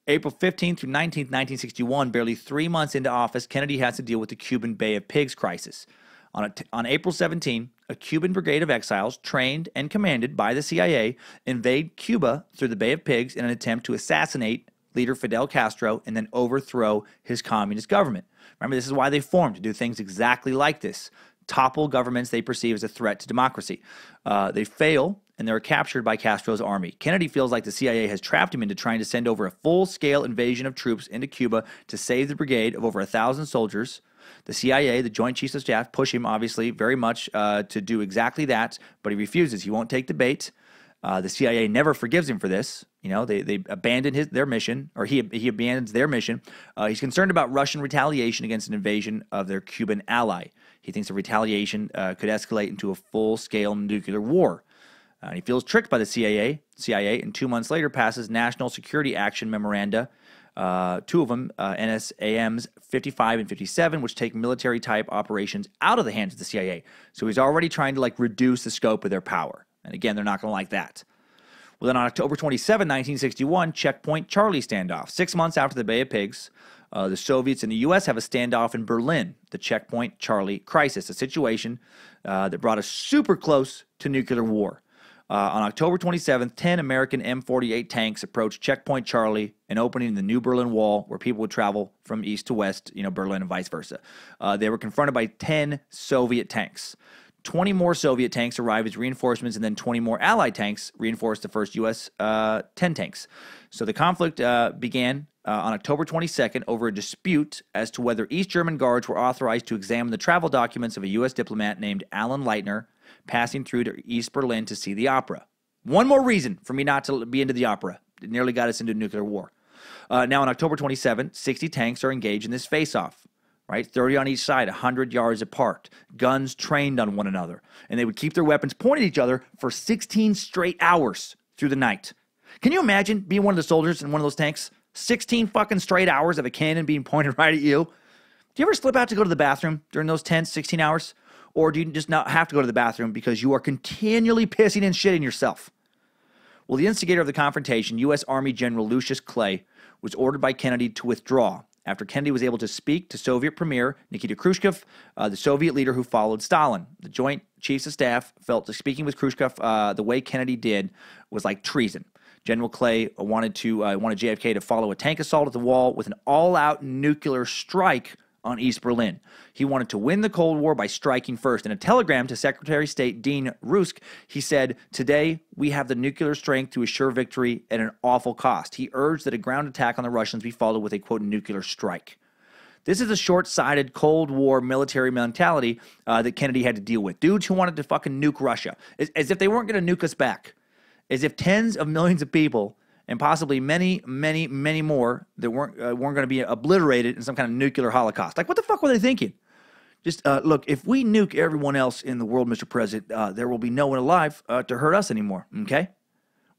April 15th through 19th, 1961, barely 3 months into office, Kennedy has to deal with the Cuban Bay of Pigs crisis. On April 17, a Cuban brigade of exiles, trained and commanded by the CIA, invade Cuba through the Bay of Pigs in an attempt to assassinate leader Fidel Castro and then overthrow his communist government. Remember, this is why they formed, to do things exactly like this. Topple governments they perceive as a threat to democracy. They fail, and they're captured by Castro's army. Kennedy feels like the CIA has trapped him into trying to send over a full-scale invasion of troops into Cuba to save the brigade of over 1,000 soldiers. The CIA, the Joint Chiefs of Staff, push him, obviously, very much to do exactly that, but he refuses. He won't take the bait. The CIA never forgives him for this. They abandoned their mission, or he abandons their mission. He's concerned about Russian retaliation against an invasion of their Cuban ally. He thinks the retaliation could escalate into a full-scale nuclear war. And he feels tricked by the CIA, and 2 months later passes National Security Action Memoranda, two of them, NSAMs 55 and 57, which take military-type operations out of the hands of the CIA. So he's already trying to reduce the scope of their power. And again, they're not going to like that. Well, then on October 27, 1961, Checkpoint Charlie standoff. 6 months after the Bay of Pigs, the Soviets and the U.S. have a standoff in Berlin, the Checkpoint Charlie crisis, a situation that brought us super close to nuclear war. On October 27th, 10 American M48 tanks approached Checkpoint Charlie, an opening in the New Berlin Wall where people would travel from east to west, Berlin and vice versa. They were confronted by 10 Soviet tanks. 20 more Soviet tanks arrived as reinforcements, and then 20 more Allied tanks reinforced the first U.S. 10 tanks. So the conflict began on October 22nd over a dispute as to whether East German guards were authorized to examine the travel documents of a U.S. diplomat named Alan Leitner passing through to East Berlin to see the opera. One more reason for me not to be into the opera. It nearly got us into nuclear war. Now on October 27th, 60 tanks are engaged in this face-off. Right, 30 on each side, 100 yards apart, guns trained on one another, and they would keep their weapons pointed at each other for 16 straight hours through the night. Can you imagine being one of the soldiers in one of those tanks? 16 fucking straight hours of a cannon being pointed right at you? Do you ever slip out to go to the bathroom during those 10, 16 hours? Or do you just not have to go to the bathroom because you are continually pissing and shitting yourself? Well, the instigator of the confrontation, U.S. Army General Lucius Clay, was ordered by Kennedy to withdraw after Kennedy was able to speak to Soviet Premier Nikita Khrushchev, the Soviet leader who followed Stalin. The Joint Chiefs of Staff felt that speaking with Khrushchev the way Kennedy did was like treason. General Clay wanted JFK to follow a tank assault at the wall with an all-out nuclear strike on East Berlin. He wanted to win the Cold War by striking first. In a telegram to Secretary of State Dean Rusk, he said, "Today, we have the nuclear strength to assure victory at an awful cost." He urged that a ground attack on the Russians be followed with a, quote, nuclear strike. This is a short-sighted Cold War military mentality that Kennedy had to deal with. Dudes who wanted to fucking nuke Russia, as if they weren't going to nuke us back. As if tens of millions of people and possibly many, many, many more that weren't going to be obliterated in some kind of nuclear holocaust. Like, what the fuck were they thinking? Just, look, if we nuke everyone else in the world, Mr. President, there will be no one alive to hurt us anymore, okay?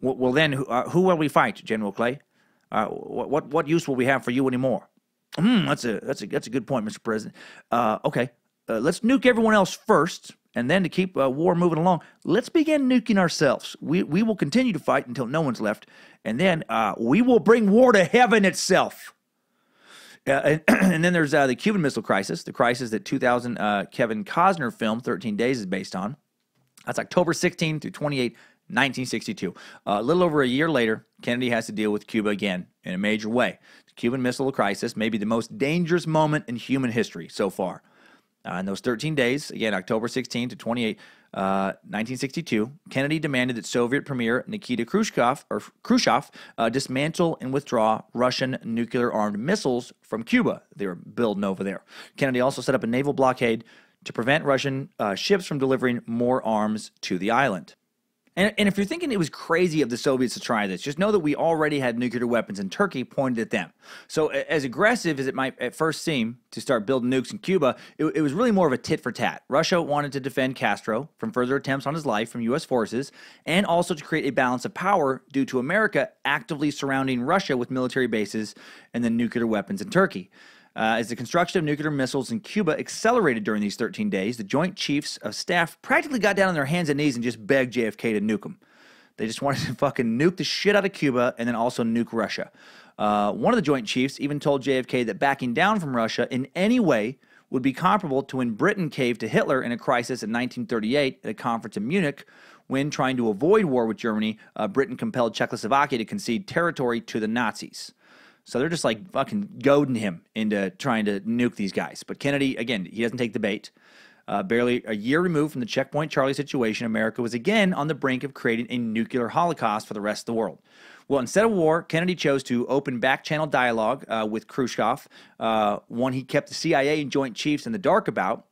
Well, then, who will we fight, General Clay? What use will we have for you anymore? That's a good point, Mr. President. Okay, let's nuke everyone else first, and then to keep war moving along, let's begin nuking ourselves. We will continue to fight until no one's left, and then we will bring war to heaven itself. And then there's the Cuban Missile Crisis, the crisis that 2000 Kevin Costner film 13 Days is based on. That's October 16 through 28, 1962. A little over a year later, Kennedy has to deal with Cuba again in a major way. The Cuban Missile Crisis may be the most dangerous moment in human history so far. In those 13 days, again, October 16 to 28, 1962, Kennedy demanded that Soviet Premier Nikita Khrushchev dismantle and withdraw Russian nuclear-armed missiles from Cuba they were building over there. Kennedy also set up a naval blockade to prevent Russian ships from delivering more arms to the island. And if you're thinking it was crazy of the Soviets to try this, just know that we already had nuclear weapons in Turkey pointed at them. So as aggressive as it might at first seem to start building nukes in Cuba, it was really more of a tit for tat. Russia wanted to defend Castro from further attempts on his life from U.S. forces, and also to create a balance of power due to America actively surrounding Russia with military bases and then nuclear weapons in Turkey. As the construction of nuclear missiles in Cuba accelerated during these 13 days, the Joint Chiefs of Staff practically got down on their hands and knees and just begged JFK to nuke them. They just wanted to fucking nuke the shit out of Cuba and then also nuke Russia. One of the Joint Chiefs even told JFK that backing down from Russia in any way would be comparable to when Britain caved to Hitler in a crisis in 1938 at a conference in Munich when, trying to avoid war with Germany, Britain compelled Czechoslovakia to concede territory to the Nazis. So they're just like fucking goading him into trying to nuke these guys. But Kennedy, again, he doesn't take the bait. Barely a year removed from the Checkpoint Charlie situation, America was again on the brink of creating a nuclear holocaust for the rest of the world. Well, instead of war, Kennedy chose to open back-channel dialogue with Khrushchev, one he kept the CIA and Joint Chiefs in the dark about.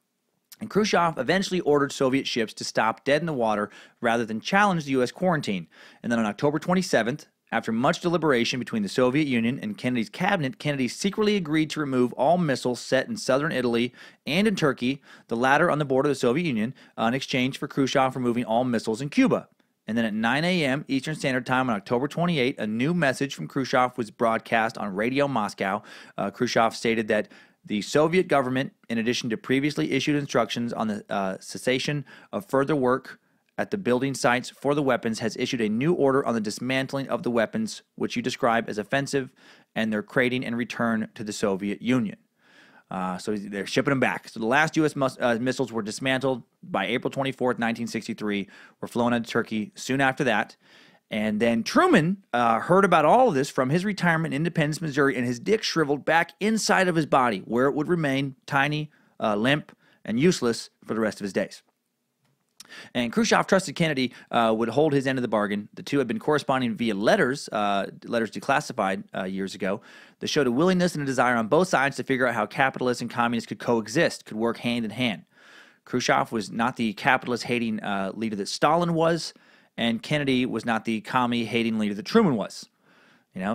And Khrushchev eventually ordered Soviet ships to stop dead in the water rather than challenge the U.S. quarantine. And then on October 27th, after much deliberation between the Soviet Union and Kennedy's cabinet, Kennedy secretly agreed to remove all missiles set in southern Italy and in Turkey, the latter on the border of the Soviet Union, in exchange for Khrushchev removing all missiles in Cuba. And then at 9 a.m. Eastern Standard Time on October 28, a new message from Khrushchev was broadcast on Radio Moscow. Khrushchev stated that the Soviet government, in addition to previously issued instructions on the cessation of further work at the building sites for the weapons, has issued a new order on the dismantling of the weapons, which you describe as offensive, and their crating and return to the Soviet Union. So they're shipping them back. So the last U.S. missiles were dismantled by April 24th, 1963, were flown out of Turkey soon after that. And then Truman heard about all of this from his retirement in Independence, Missouri, and his dick shriveled back inside of his body, where it would remain tiny, limp, and useless for the rest of his days. And Khrushchev trusted Kennedy would hold his end of the bargain. The two had been corresponding via letters declassified years ago, that showed a willingness and a desire on both sides to figure out how capitalists and communists could coexist, could work hand in hand. Khrushchev was not the capitalist-hating leader that Stalin was, and Kennedy was not the commie-hating leader that Truman was.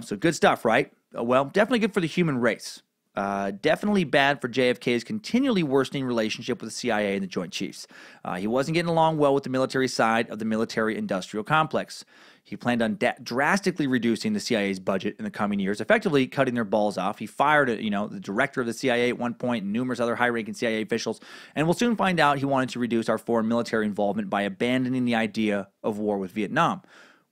So good stuff, right? Well, definitely good for the human race. Definitely bad for JFK's continually worsening relationship with the CIA and the Joint Chiefs. He wasn't getting along well with the military side of the military-industrial complex. He planned on drastically reducing the CIA's budget in the coming years, effectively cutting their balls off. He fired, the director of the CIA at one point and numerous other high-ranking CIA officials. And we'll soon find out he wanted to reduce our foreign military involvement by abandoning the idea of war with Vietnam,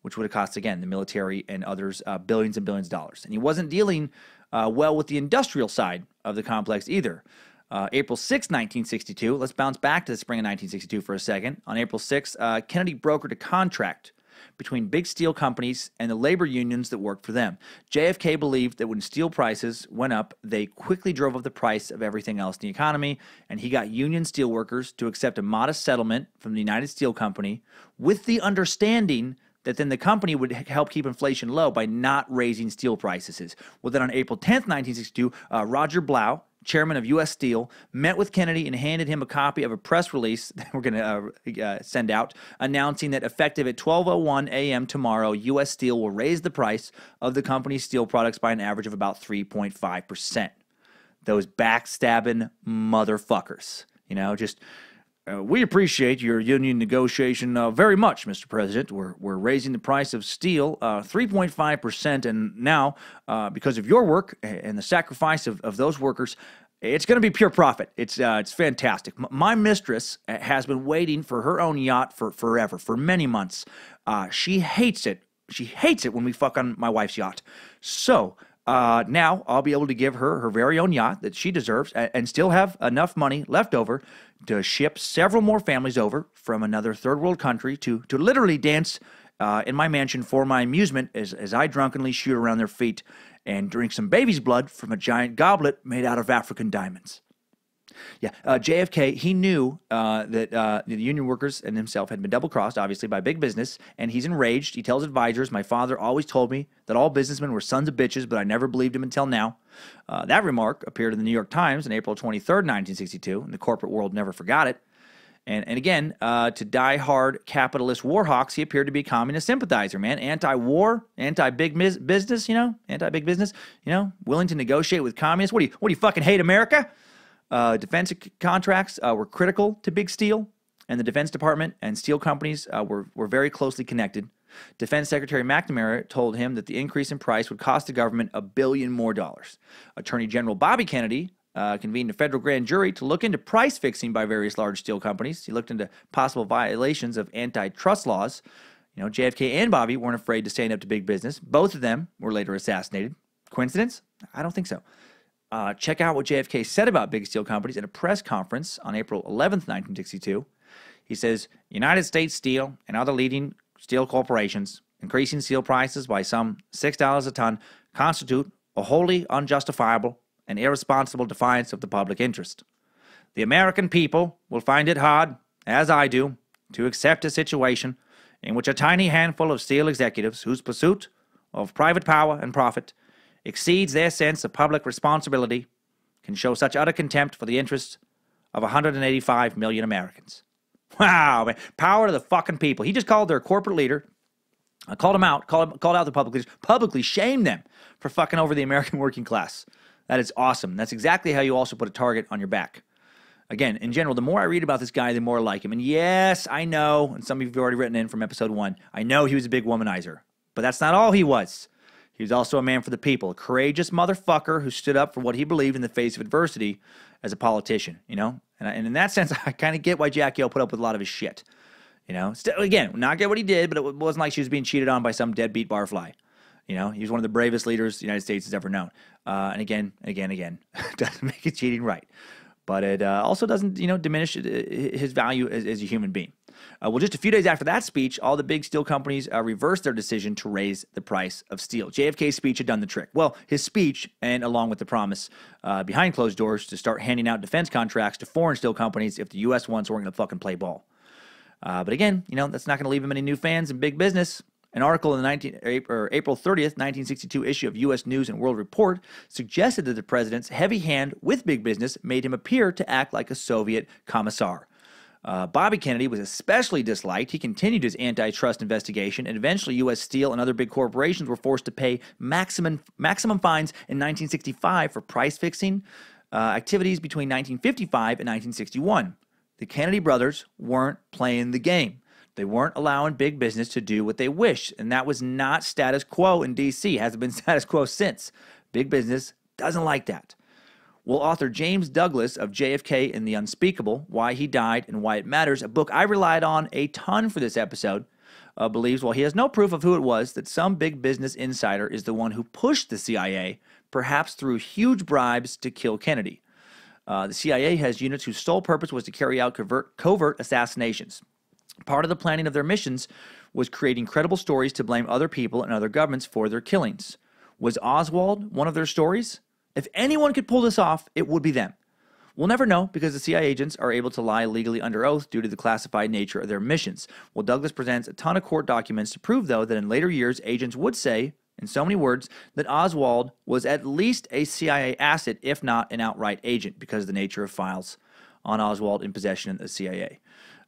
which would have cost, again, the military and others billions and billions of dollars. And he wasn't dealing well with the industrial side of the complex either. April 6, 1962, let's bounce back to the spring of 1962 for a second. On April 6, Kennedy brokered a contract between big steel companies and the labor unions that worked for them. JFK believed that when steel prices went up, they quickly drove up the price of everything else in the economy, and he got union steelworkers to accept a modest settlement from the United Steel Company with the understanding that then the company would help keep inflation low by not raising steel prices. Well, then on April 10th, 1962, Roger Blau, chairman of U.S. Steel, met with Kennedy and handed him a copy of a press release that we're going to send out, announcing that effective at 12:01 a.m. tomorrow, U.S. Steel will raise the price of the company's steel products by an average of about 3.5%. Those backstabbing motherfuckers, we appreciate your union negotiation very much, Mr. President. We're raising the price of steel 3.5%, and now, because of your work and the sacrifice of those workers, it's going to be pure profit. It's fantastic. My mistress has been waiting for her own yacht for forever, for many months. She hates it. She hates it when we fuck on my wife's yacht. So now I'll be able to give her her very own yacht that she deserves and still have enough money left over to ship several more families over from another third world country to literally dance in my mansion for my amusement as I drunkenly shoot around their feet and drink some baby's blood from a giant goblet made out of African diamonds. Yeah, JFK, he knew that the union workers and himself had been double-crossed, obviously, by big business, and he's enraged. He tells advisors, my father always told me that all businessmen were sons of bitches, but I never believed him until now. That remark appeared in the New York Times on April 23rd, 1962, and the corporate world never forgot it. And again, to die-hard capitalist war hawks, he appeared to be a communist sympathizer, man. Anti-war, anti-big business, anti-big business, willing to negotiate with communists. What do you fucking hate America? Defense contracts were critical to big steel, and the Defense Department and steel companies were very closely connected. Defense Secretary McNamara told him that the increase in price would cost the government $1 billion more. Attorney General Bobby Kennedy convened a federal grand jury to look into price fixing by various large steel companies. He looked into possible violations of antitrust laws. JFK and Bobby weren't afraid to stand up to big business. Both of them were later assassinated. Coincidence? I don't think so. Check out what JFK said about big steel companies at a press conference on April 11th, 1962. He says, United States Steel and other leading steel corporations increasing steel prices by some $6 a ton constitute a wholly unjustifiable and irresponsible defiance of the public interest. The American people will find it hard, as I do, to accept a situation in which a tiny handful of steel executives whose pursuit of private power and profit exceeds their sense of public responsibility can show such utter contempt for the interests of 185 million Americans. Wow, man. Power to the fucking people. He just called their corporate leader, called him out, called out the public leaders, publicly shamed them for fucking over the American working class. That is awesome. That's exactly how you also put a target on your back. Again, in general, the more I read about this guy, the more I like him. And yes, I know, and some of you have already written in from episode 1, I know he was a big womanizer. But that's not all he was. He was also a man for the people, a courageous motherfucker who stood up for what he believed in the face of adversity as a politician, you know? And in that sense, I kind of get why Jackie O put up with a lot of his shit. You know, still, again, not get what he did, but it wasn't like she was being cheated on by some deadbeat barfly. You know, he was one of the bravest leaders the United States has ever known. And again, doesn't make it cheating right. But it also doesn't, you know, diminish his value as a human being. Well, just a few days after that speech, all the big steel companies reversed their decision to raise the price of steel. JFK's speech had done the trick. Well, his speech, and along with the promise behind closed doors to start handing out defense contracts to foreign steel companies if the U.S. ones weren't going to fucking play ball. But again, you know, that's not going to leave him any new fans in big business. An article in the April 30th, 1962 issue of U.S. News and World Report suggested that the president's heavy hand with big business made him appear to act like a Soviet commissar. Bobby Kennedy was especially disliked. He continued his antitrust investigation, and eventually U.S. Steel and other big corporations were forced to pay maximum fines in 1965 for price-fixing activities between 1955 and 1961. The Kennedy brothers weren't playing the game. They weren't allowing big business to do what they wished, and that was not status quo in D.C. It hasn't been status quo since. Big business doesn't like that. Well, author James Douglas of JFK and the Unspeakable, Why He Died and Why It Matters, a book I relied on a ton for this episode, believes, while he has no proof of who it was, that some big business insider is the one who pushed the CIA, perhaps through huge bribes, to kill Kennedy. The CIA has units whose sole purpose was to carry out covert assassinations. Part of the planning of their missions was creating credible stories to blame other people and other governments for their killings. Was Oswald one of their stories? If anyone could pull this off, it would be them. We'll never know because the CIA agents are able to lie legally under oath due to the classified nature of their missions. Well, Douglas presents a ton of court documents to prove, though, that in later years, agents would say, in so many words, that Oswald was at least a CIA asset, if not an outright agent, because of the nature of files on Oswald in possession of the CIA.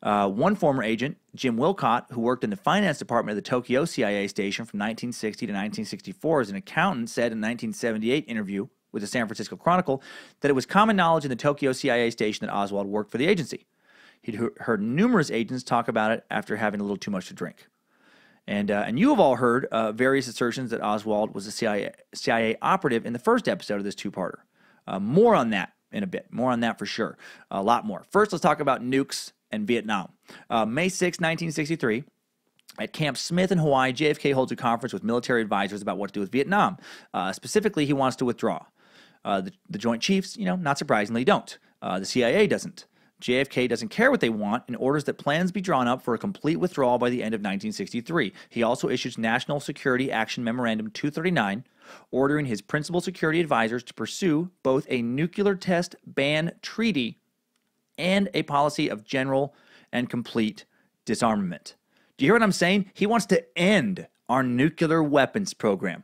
One former agent, Jim Wilcott, who worked in the finance department of the Tokyo CIA station from 1960 to 1964 as an accountant, said in a 1978 interview with the San Francisco Chronicle that it was common knowledge in the Tokyo CIA station that Oswald worked for the agency. He'd heard numerous agents talk about it after having a little too much to drink. And you have all heard various assertions that Oswald was a CIA operative in the first episode of this two-parter. More on that in a bit. More on that for sure. A lot more. First, let's talk about nukes and Vietnam. May 6, 1963, at Camp Smith in Hawaii, JFK holds a conference with military advisors about what to do with Vietnam. Specifically, he wants to withdraw. The Joint Chiefs, not surprisingly, don't. The CIA doesn't. JFK doesn't care what they want and orders that plans be drawn up for a complete withdrawal by the end of 1963. He also issues National Security Action Memorandum 239, ordering his principal security advisors to pursue both a nuclear test ban treaty and a policy of general and complete disarmament. Do you hear what I'm saying? He wants to end our nuclear weapons program.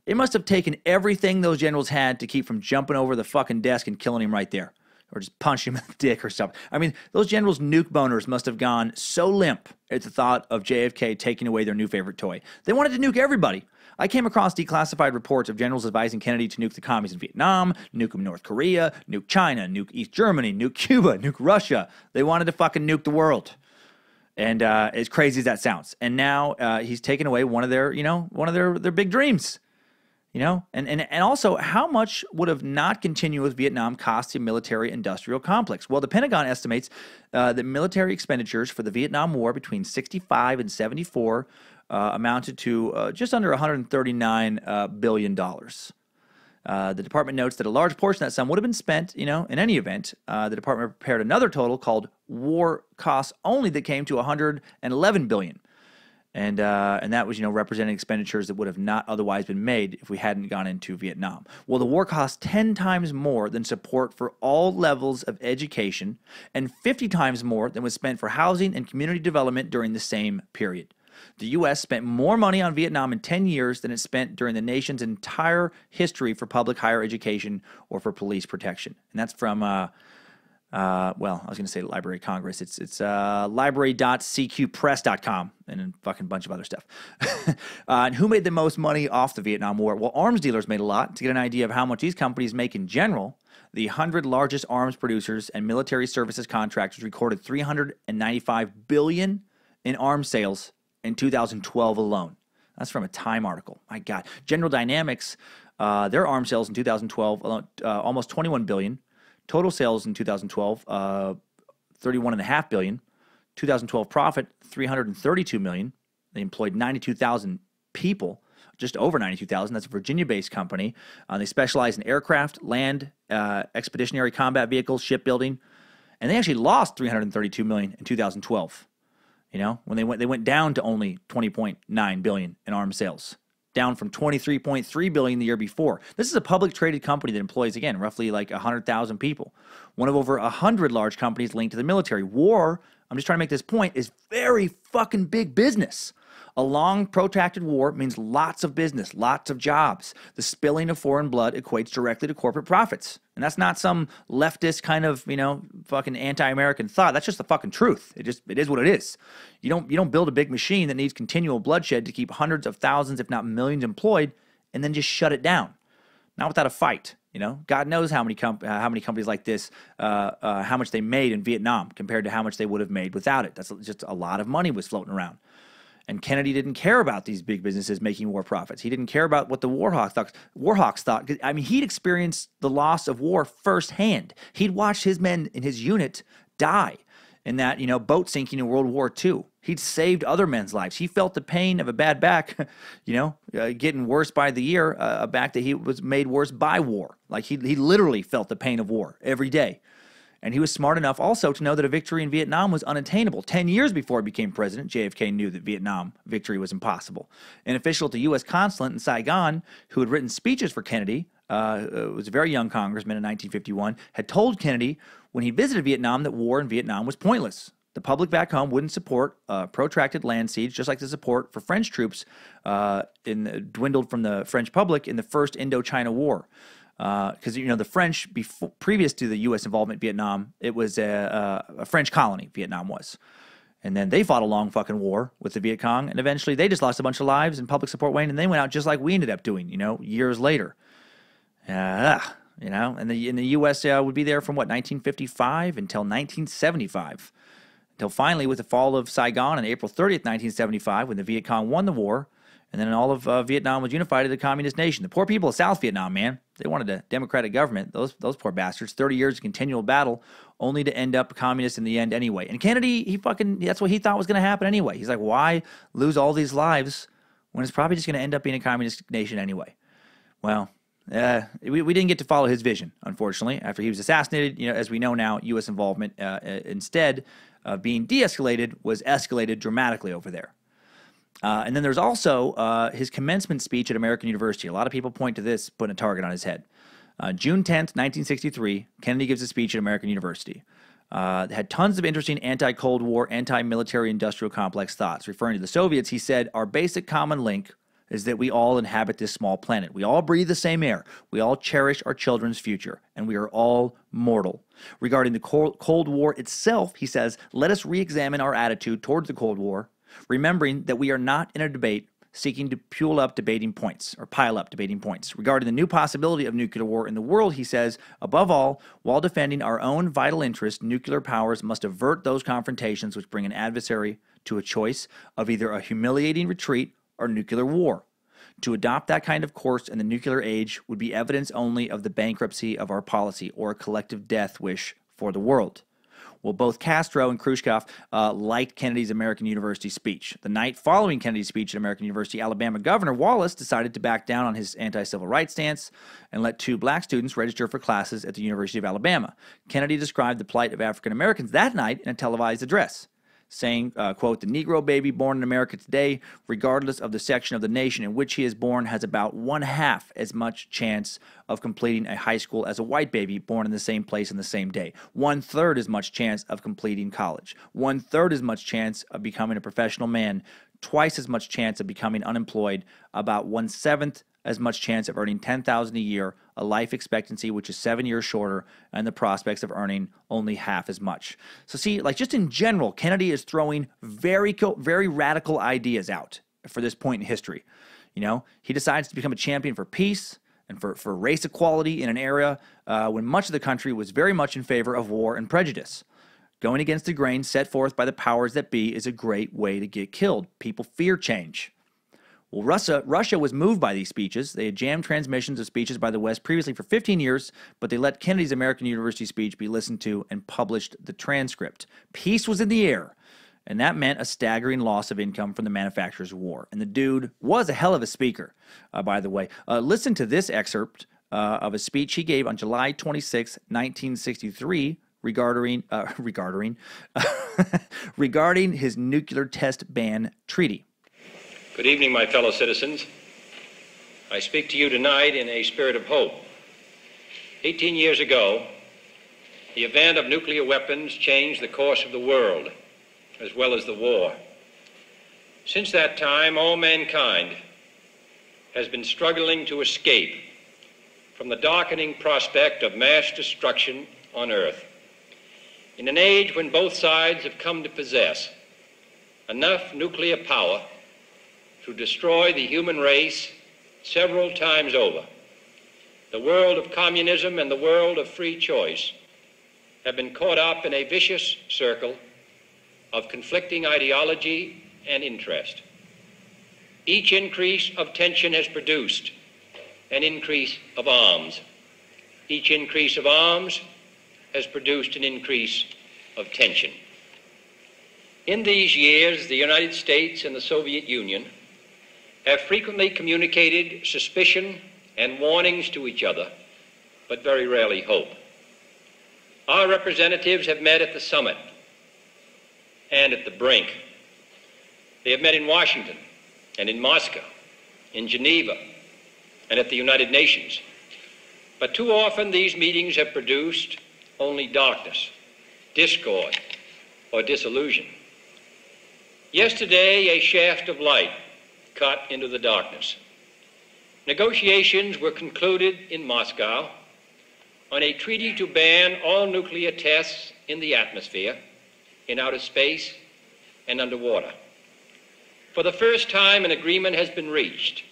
It must have taken everything those generals had to keep from jumping over the fucking desk and killing him right there. Or just punch him in the dick or something. I mean, those generals' nuke boners must have gone so limp at the thought of JFK taking away their new favorite toy. They wanted to nuke everybody. I came across declassified reports of generals advising Kennedy to nuke the commies in Vietnam, nuke North Korea, nuke China, nuke East Germany, nuke Cuba, nuke Russia. They wanted to fucking nuke the world. And as crazy as that sounds. And now he's taken away one of their big dreams. And also, how much would have not continuous Vietnam cost the military-industrial complex? Well, the Pentagon estimates that military expenditures for the Vietnam War between 65 and 74 amounted to just under $139 billion. The department notes that a large portion of that sum would have been spent, in any event. The department prepared another total called war costs only that came to $111 billion. And that was, representing expenditures that would have not otherwise been made if we hadn't gone into Vietnam. Well, the war cost 10 times more than support for all levels of education and 50 times more than was spent for housing and community development during the same period. The U.S. spent more money on Vietnam in 10 years than it spent during the nation's entire history for public higher education or for police protection. And that's from Well, I was going to say Library of Congress. It's library.cqpress.com and a fucking bunch of other stuff. And who made the most money off the Vietnam War? Well, arms dealers made a lot. To get an idea of how much these companies make in general, the 100 largest arms producers and military services contractors recorded $395 billion in arms sales in 2012 alone. That's from a Time article. My God. General Dynamics, their arms sales in 2012 alone, almost $21 billion. Total sales in 2012, $31.5 billion. 2012 profit, $332 million. They employed 92,000 people, just over 92,000. That's a Virginia-based company. They specialize in aircraft, land, expeditionary combat vehicles, shipbuilding, and they actually lost $332 million in 2012. You know, when they went down to only $20.9 billion in arms sales, down from $23.3 billion the year before. This is a public traded company that employs, again, roughly like 100,000 people. One of over 100 large companies linked to the military. War, I'm just trying to make this point, is very fucking big business. A long, protracted war means lots of business, lots of jobs. The spilling of foreign blood equates directly to corporate profits. And that's not some leftist kind of, fucking anti-American thought. That's just the fucking truth. It is what it is. You don't build a big machine that needs continual bloodshed to keep hundreds of thousands, if not millions, employed, and then just shut it down. Not without a fight. God knows how many companies like this, how much they made in Vietnam compared to how much they would have made without it. That's just a lot of money was floating around. And Kennedy didn't care about these big businesses making war profits. He didn't care about what the Warhawks thought. I mean, he'd experienced the loss of war firsthand. He'd watched his men in his unit die in that, boat sinking in World War II. He'd saved other men's lives. He felt the pain of a bad back, getting worse by the year, a back that he was made worse by war. Like he literally felt the pain of war every day. And he was smart enough also to know that a victory in Vietnam was unattainable. 10 years before he became president, JFK knew that Vietnam victory was impossible. An official at the U.S. consulate in Saigon, who had written speeches for Kennedy, was a very young congressman in 1951, had told Kennedy when he visited Vietnam that war in Vietnam was pointless. The public back home wouldn't support a protracted land siege, just like the support for French troops dwindled from the French public in the First Indochina War. Because, the French, previous to the U.S. involvement in Vietnam, it was a French colony, Vietnam was. And then they fought a long fucking war with the Viet Cong, and eventually they just lost a bunch of lives and public support waned, and they went out just like we ended up doing, years later. And the U.S. Would be there from, 1955 until 1975. Until finally, with the fall of Saigon on April 30th, 1975, when the Viet Cong won the war, and then all of Vietnam was unified as a communist nation. The poor people of South Vietnam, man, they wanted a democratic government. Those poor bastards. 30 years of continual battle, only to end up communist in the end anyway. And Kennedy, that's what he thought was going to happen anyway. He's like, why lose all these lives when it's probably just going to end up being a communist nation anyway? Well, we didn't get to follow his vision, unfortunately. After he was assassinated, as we know now, U.S. involvement instead of being de-escalated was escalated dramatically over there. And then there's also his commencement speech at American University. A lot of people point to this putting a target on his head. June 10th, 1963, Kennedy gives a speech at American University. Had tons of interesting anti-Cold War, anti-military industrial complex thoughts. Referring to the Soviets, he said, "Our basic common link is that we all inhabit this small planet. We all breathe the same air. We all cherish our children's future, and we are all mortal." Regarding the Cold War itself, he says, "Let us re-examine our attitude towards the Cold War, remembering that we are not in a debate seeking to pile up debating points. Regarding the new possibility of nuclear war in the world," he says, "above all, while defending our own vital interests, nuclear powers must avert those confrontations which bring an adversary to a choice of either a humiliating retreat or nuclear war. To adopt that kind of course in the nuclear age would be evidence only of the bankruptcy of our policy or a collective death wish for the world." Well, both Castro and Khrushchev liked Kennedy's American University speech. The night following Kennedy's speech at American University, Alabama Governor Wallace decided to back down on his anti-civil rights stance and let 2 black students register for classes at the University of Alabama. Kennedy described the plight of African Americans that night in a televised address, saying, quote, "The Negro baby born in America today, regardless of the section of the nation in which he is born, has about 1/2 as much chance of completing a high school as a white baby born in the same place on the same day. 1/3 as much chance of completing college. 1/3 as much chance of becoming a professional man. Twice as much chance of becoming unemployed. About 1/7 as much chance of earning $10,000 a year. a life expectancy which is 7 years shorter, and the prospects of earning only half as much. So see, like just in general, Kennedy is throwing very radical ideas out for this point in history. You know, he decides to become a champion for peace and for race equality in an era when much of the country was very much in favor of war and prejudice. Going against the grain set forth by the powers that be is a great way to get killed. People fear change. Well, Russia was moved by these speeches. They had jammed transmissions of speeches by the West previously for 15 years, but they let Kennedy's American University speech be listened to and published the transcript. Peace was in the air, and that meant a staggering loss of income from the manufacturers' war. And the dude was a hell of a speaker, by the way. Listen to this excerpt of a speech he gave on July 26, 1963, regarding his nuclear test ban treaty. Good evening, my fellow citizens. I speak to you tonight in a spirit of hope. 18 years ago, the event of nuclear weapons changed the course of the world, as well as the war. Since that time, all mankind has been struggling to escape from the darkening prospect of mass destruction on Earth. In an age when both sides have come to possess enough nuclear power to destroy the human race several times over, the world of communism and the world of free choice have been caught up in a vicious circle of conflicting ideology and interest. Each increase of tension has produced an increase of arms. Each increase of arms has produced an increase of tension. In these years, the United States and the Soviet Union have frequently communicated suspicion and warnings to each other, but very rarely hope. Our representatives have met at the summit and at the brink. They have met in Washington and in Moscow, in Geneva, and at the United Nations. But too often these meetings have produced only darkness, discord, or disillusion. Yesterday, a shaft of light cut into the darkness. Negotiations were concluded in Moscow on a treaty to ban all nuclear tests in the atmosphere, in outer space, and underwater. For the first time, an agreement has been reached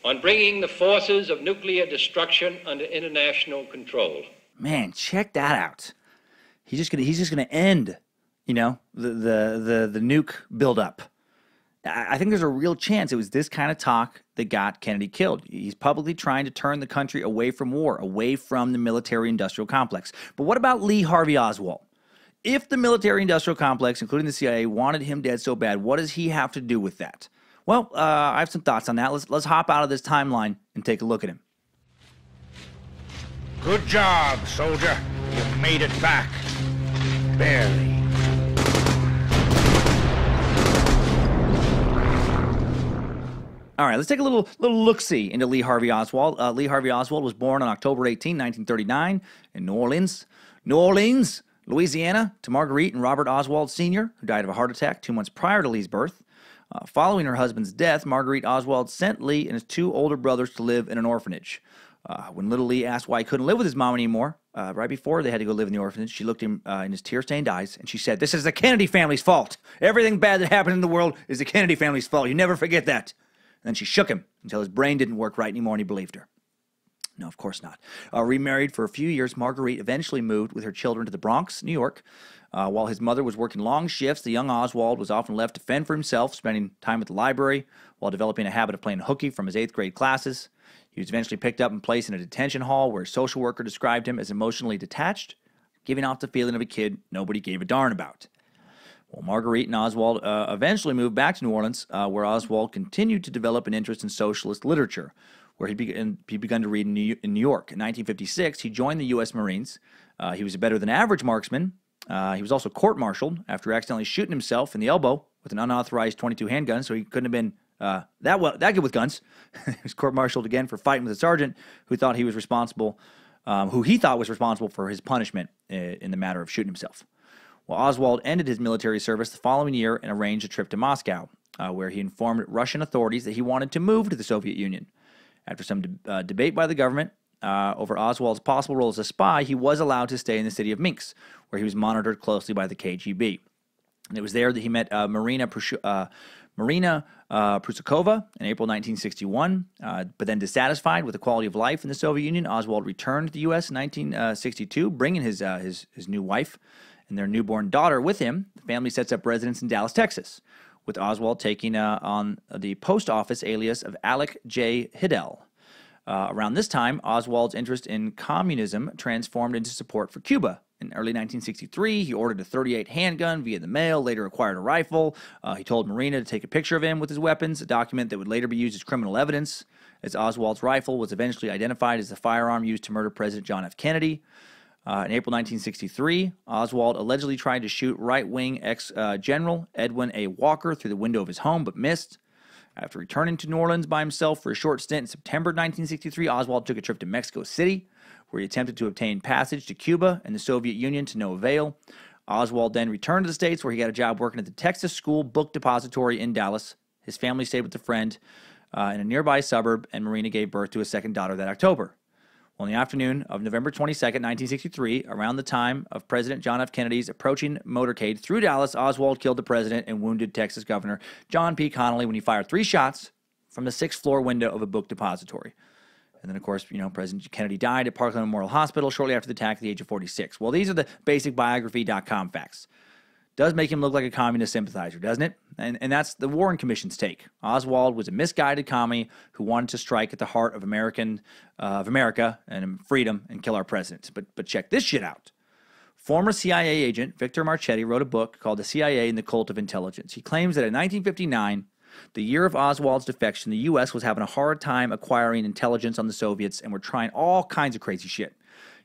on bringing the forces of nuclear destruction under international control. Man, check that out. He's just gonna end, you know, the nuke buildup. I think there's a real chance it was this kind of talk that got Kennedy killed. He's publicly trying to turn the country away from war, away from the military-industrial complex. But what about Lee Harvey Oswald? If the military-industrial complex, including the CIA, wanted him dead so bad, what does he have to do with that? Well, I have some thoughts on that. Let's hop out of this timeline and take a look at him. Good job, soldier. You made it back. Barely. All right, let's take a little look-see into Lee Harvey Oswald. Lee Harvey Oswald was born on October 18, 1939 in New Orleans, Louisiana, to Marguerite and Robert Oswald Sr., who died of a heart attack 2 months prior to Lee's birth. Following her husband's death, Marguerite Oswald sent Lee and his 2 older brothers to live in an orphanage. When little Lee asked why he couldn't live with his mom anymore, right before they had to go live in the orphanage, she looked him in his tear-stained eyes, and she said, "This is the Kennedy family's fault. Everything bad that happened in the world is the Kennedy family's fault. You never forget that." And then she shook him until his brain didn't work right anymore and he believed her. No, of course not. Remarried for a few years, Marguerite eventually moved with her children to the Bronx, New York. While his mother was working long shifts, the young Oswald was often left to fend for himself, spending time at the library while developing a habit of playing hooky from his 8th grade classes. He was eventually picked up and placed in a detention hall where a social worker described him as emotionally detached, giving off the feeling of a kid nobody gave a darn about. Well, Marguerite and Oswald eventually moved back to New Orleans, where Oswald continued to develop an interest in socialist literature, where he began to read in New York. In 1956, he joined the U.S. Marines. He was a better-than-average marksman. He was also court-martialed after accidentally shooting himself in the elbow with an unauthorized .22 handgun, so he couldn't have been that good with guns. He was court-martialed again for fighting with a sergeant who he thought was responsible for his punishment in the matter of shooting himself. Well, Oswald ended his military service the following year and arranged a trip to Moscow, where he informed Russian authorities that he wanted to move to the Soviet Union. After some debate by the government, over Oswald's possible role as a spy, he was allowed to stay in the city of Minsk, where he was monitored closely by the KGB. And it was there that he met Marina Prusakova in April 1961. But then, dissatisfied with the quality of life in the Soviet Union, Oswald returned to the U.S. in 1962, bringing his new wife and their newborn daughter with him. The family sets up residence in Dallas, Texas, with Oswald taking on the post office alias of Alec J. Hidell. Around this time, Oswald's interest in communism transformed into support for Cuba. In early 1963, he ordered a .38 handgun via the mail, later acquired a rifle. He told Marina to take a picture of him with his weapons, a document that would later be used as criminal evidence, as Oswald's rifle was eventually identified as the firearm used to murder President John F. Kennedy. In April 1963, Oswald allegedly tried to shoot right-wing ex-general Edwin A. Walker through the window of his home, but missed. After returning to New Orleans by himself for a short stint in September 1963, Oswald took a trip to Mexico City, where he attempted to obtain passage to Cuba and the Soviet Union to no avail. Oswald then returned to the States, where he got a job working at the Texas School Book Depository in Dallas. His family stayed with a friend in a nearby suburb, and Marina gave birth to a second daughter that October. Well, in the afternoon of November 22nd, 1963, around the time of President John F. Kennedy's approaching motorcade through Dallas, Oswald killed the president and wounded Texas Governor John P. Connally when he fired 3 shots from the 6th floor window of a book depository. And then, of course, President Kennedy died at Parkland Memorial Hospital shortly after the attack at the age of 46. Well, these are the basic biography.com facts. Does make him look like a communist sympathizer, doesn't it? And that's the Warren Commission's take. Oswald was a misguided commie who wanted to strike at the heart of America and freedom and kill our president. But check this shit out. Former CIA agent Victor Marchetti wrote a book called The CIA and the Cult of Intelligence. He claims that in 1959, the year of Oswald's defection, the U.S. was having a hard time acquiring intelligence on the Soviets and were trying all kinds of crazy shit.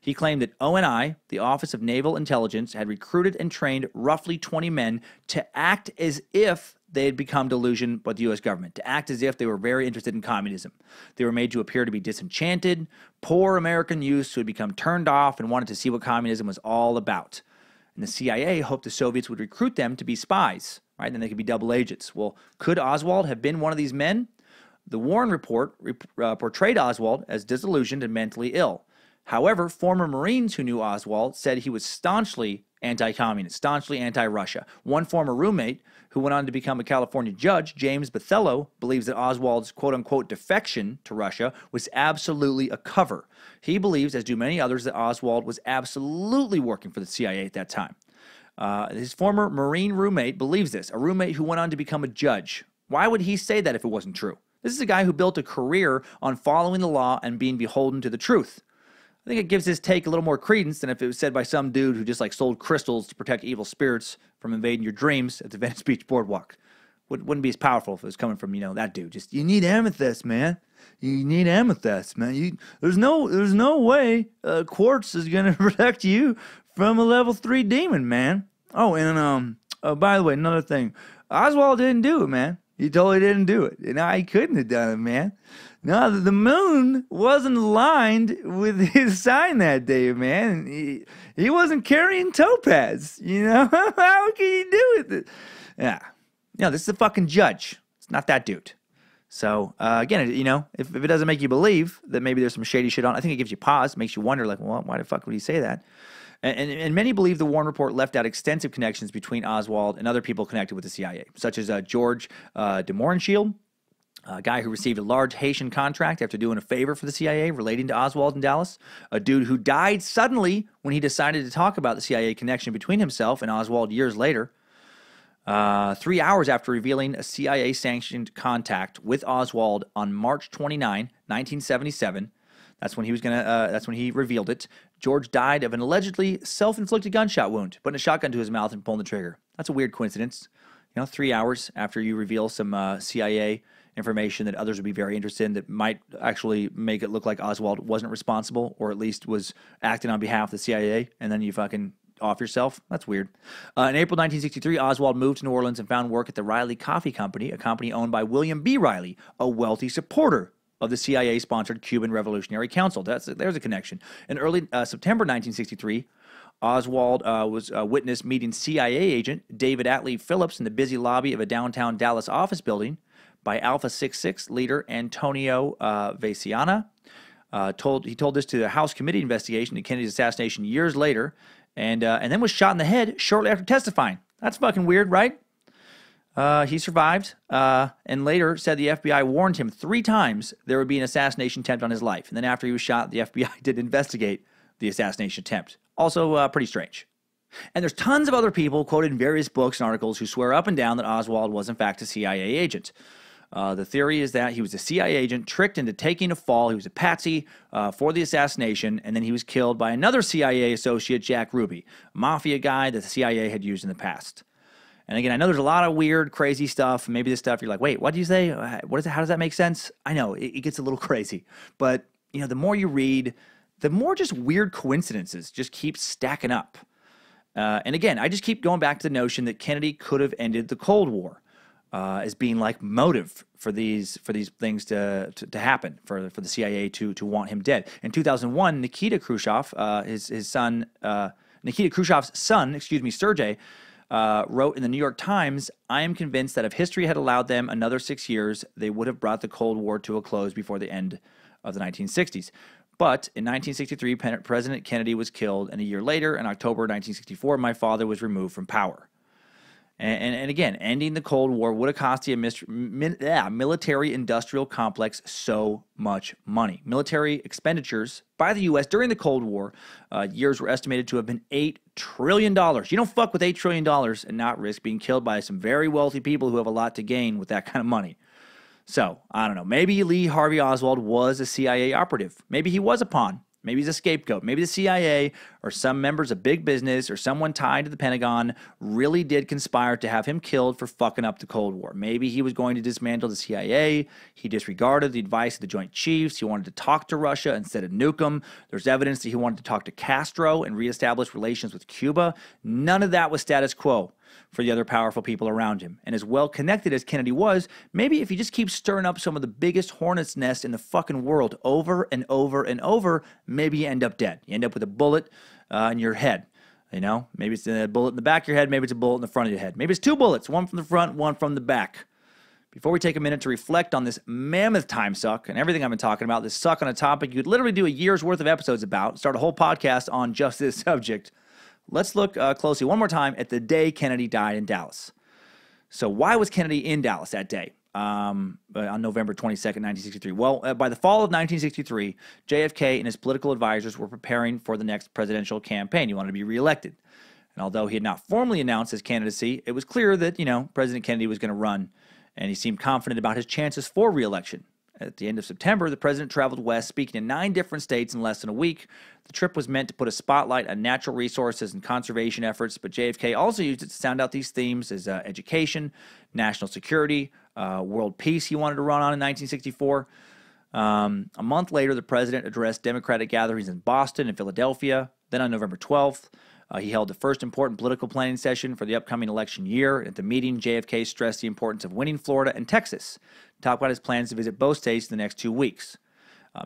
He claimed that ONI, the Office of Naval Intelligence, had recruited and trained roughly 20 men to act as if they had become delusioned by the U.S. government, to act as if they were very interested in communism. They were made to appear to be disenchanted, poor American youths who had become turned off and wanted to see what communism was all about. And the CIA hoped the Soviets would recruit them to be spies, right? Then they could be double agents. Well, could Oswald have been one of these men? The Warren Report portrayed Oswald as disillusioned and mentally ill. However, former Marines who knew Oswald said he was staunchly anti-communist, staunchly anti-Russia. One former roommate who went on to become a California judge, James Bathello, believes that Oswald's quote-unquote defection to Russia was absolutely a cover. He believes, as do many others, that Oswald was absolutely working for the CIA at that time. His former Marine roommate believes this, a roommate who went on to become a judge. Why would he say that if it wasn't true? This is a guy who built a career on following the law and being beholden to the truth. I think it gives his take a little more credence than if it was said by some dude who just sold crystals to protect evil spirits from invading your dreams at the Venice Beach Boardwalk. Wouldn't be as powerful if it was coming from, that dude. Just, you need amethyst, man. You need amethyst, man. There's no way quartz is going to protect you from a level 3 demon, man. Oh, and by the way, another thing. Oswald didn't do it, man. He totally didn't do it. He couldn't have done it, man. No, the moon wasn't aligned with his sign that day, man. He wasn't carrying topaz, How can you do it? Yeah. This is a fucking judge. It's not that dude. So, again, if it doesn't make you believe that maybe there's some shady shit on, I think it gives you pause, makes you wonder, well, why the fuck would he say that? And many believe the Warren Report left out extensive connections between Oswald and other people connected with the CIA, such as George de Mohrenschildt, a guy who received a large Haitian contract after doing a favor for the CIA relating to Oswald in Dallas, a dude who died suddenly when he decided to talk about the CIA connection between himself and Oswald years later, 3 hours after revealing a CIA-sanctioned contact with Oswald on March 29, 1977. That's when he revealed it. George died of an allegedly self-inflicted gunshot wound, putting a shotgun to his mouth and pulling the trigger. That's a weird coincidence. 3 hours after you reveal some CIA information that others would be very interested in that might actually make it look like Oswald wasn't responsible or at least was acting on behalf of the CIA, and then you fucking off yourself. That's weird. In April 1963, Oswald moved to New Orleans and found work at the Riley Coffee Company, a company owned by William B. Riley, a wealthy supporter of the CIA-sponsored Cuban Revolutionary Council. There's a connection. In early September 1963, Oswald was witnessed meeting CIA agent David Atlee Phillips in the busy lobby of a downtown Dallas office building by Alpha 66 leader Antonio Veciana. He told this to the House committee investigation into Kennedy's assassination years later, and then was shot in the head shortly after testifying. That's fucking weird, right? He survived, and later said the FBI warned him 3 times there would be an assassination attempt on his life. And then after he was shot, the FBI did investigate the assassination attempt. Also, pretty strange. And there's tons of other people quoted in various books and articles who swear up and down that Oswald was in fact a CIA agent. The theory is that he was a CIA agent tricked into taking a fall. He was a patsy for the assassination, and then he was killed by another CIA associate, Jack Ruby, a mafia guy that the CIA had used in the past. And again, I know there's a lot of weird, crazy stuff. Maybe this stuff you're like, wait, what did you say? What is it? How does that make sense? I know it gets a little crazy, but the more you read, the more just weird coincidences just keep stacking up. And again, I just keep going back to the notion that Kennedy could have ended the Cold War as being like motive for these things to happen, for the CIA to want him dead. In 2001, Nikita Khrushchev, his son, Nikita Khrushchev's son, Sergei, wrote in the New York Times, "I am convinced that if history had allowed them another 6 years, they would have brought the Cold War to a close before the end of the 1960s. But in 1963, President Kennedy was killed, and a year later, in October 1964, my father was removed from power." And again, ending the Cold War would have cost the military-industrial complex so much money. Military expenditures by the U.S. during the Cold War years were estimated to have been $8 trillion. You don't fuck with $8 trillion and not risk being killed by some very wealthy people who have a lot to gain with that kind of money. So, I don't know. Maybe Lee Harvey Oswald was a CIA operative. Maybe he was a pawn. Maybe he's a scapegoat. Maybe the CIA or some members of big business or someone tied to the Pentagon really did conspire to have him killed for fucking up the Cold War. Maybe he was going to dismantle the CIA. He disregarded the advice of the Joint Chiefs. He wanted to talk to Russia instead of nuke them. There's evidence that he wanted to talk to Castro and reestablish relations with Cuba. None of that was status quo for the other powerful people around him. And as well connected as Kennedy was, maybe if you just keep stirring up some of the biggest hornet's nests in the fucking world over and over and over, maybe you end up dead. You end up with a bullet in your head. Maybe it's a bullet in the back of your head, maybe it's a bullet in the front of your head. Maybe it's 2 bullets, one from the front, one from the back. Before we take a minute to reflect on this mammoth time suck and everything I've been talking about, this suck on a topic you could literally do a year's worth of episodes about, start a whole podcast on just this subject, let's look closely one more time at the day Kennedy died in Dallas. So why was Kennedy in Dallas that day on November 22nd, 1963? Well, by the fall of 1963, JFK and his political advisors were preparing for the next presidential campaign. He wanted to be reelected. And although he had not formally announced his candidacy, it was clear that, President Kennedy was going to run, and he seemed confident about his chances for reelection. At the end of September, the president traveled west, speaking in 9 different states in less than a week. The trip was meant to put a spotlight on natural resources and conservation efforts, but JFK also used it to sound out these themes as education, national security, world peace he wanted to run on in 1964. A month later, the president addressed Democratic gatherings in Boston and Philadelphia. Then on November 12th, he held the first important political planning session for the upcoming election year. At the meeting, JFK stressed the importance of winning Florida and Texas. Talked about his plans to visit both states in the next 2 weeks.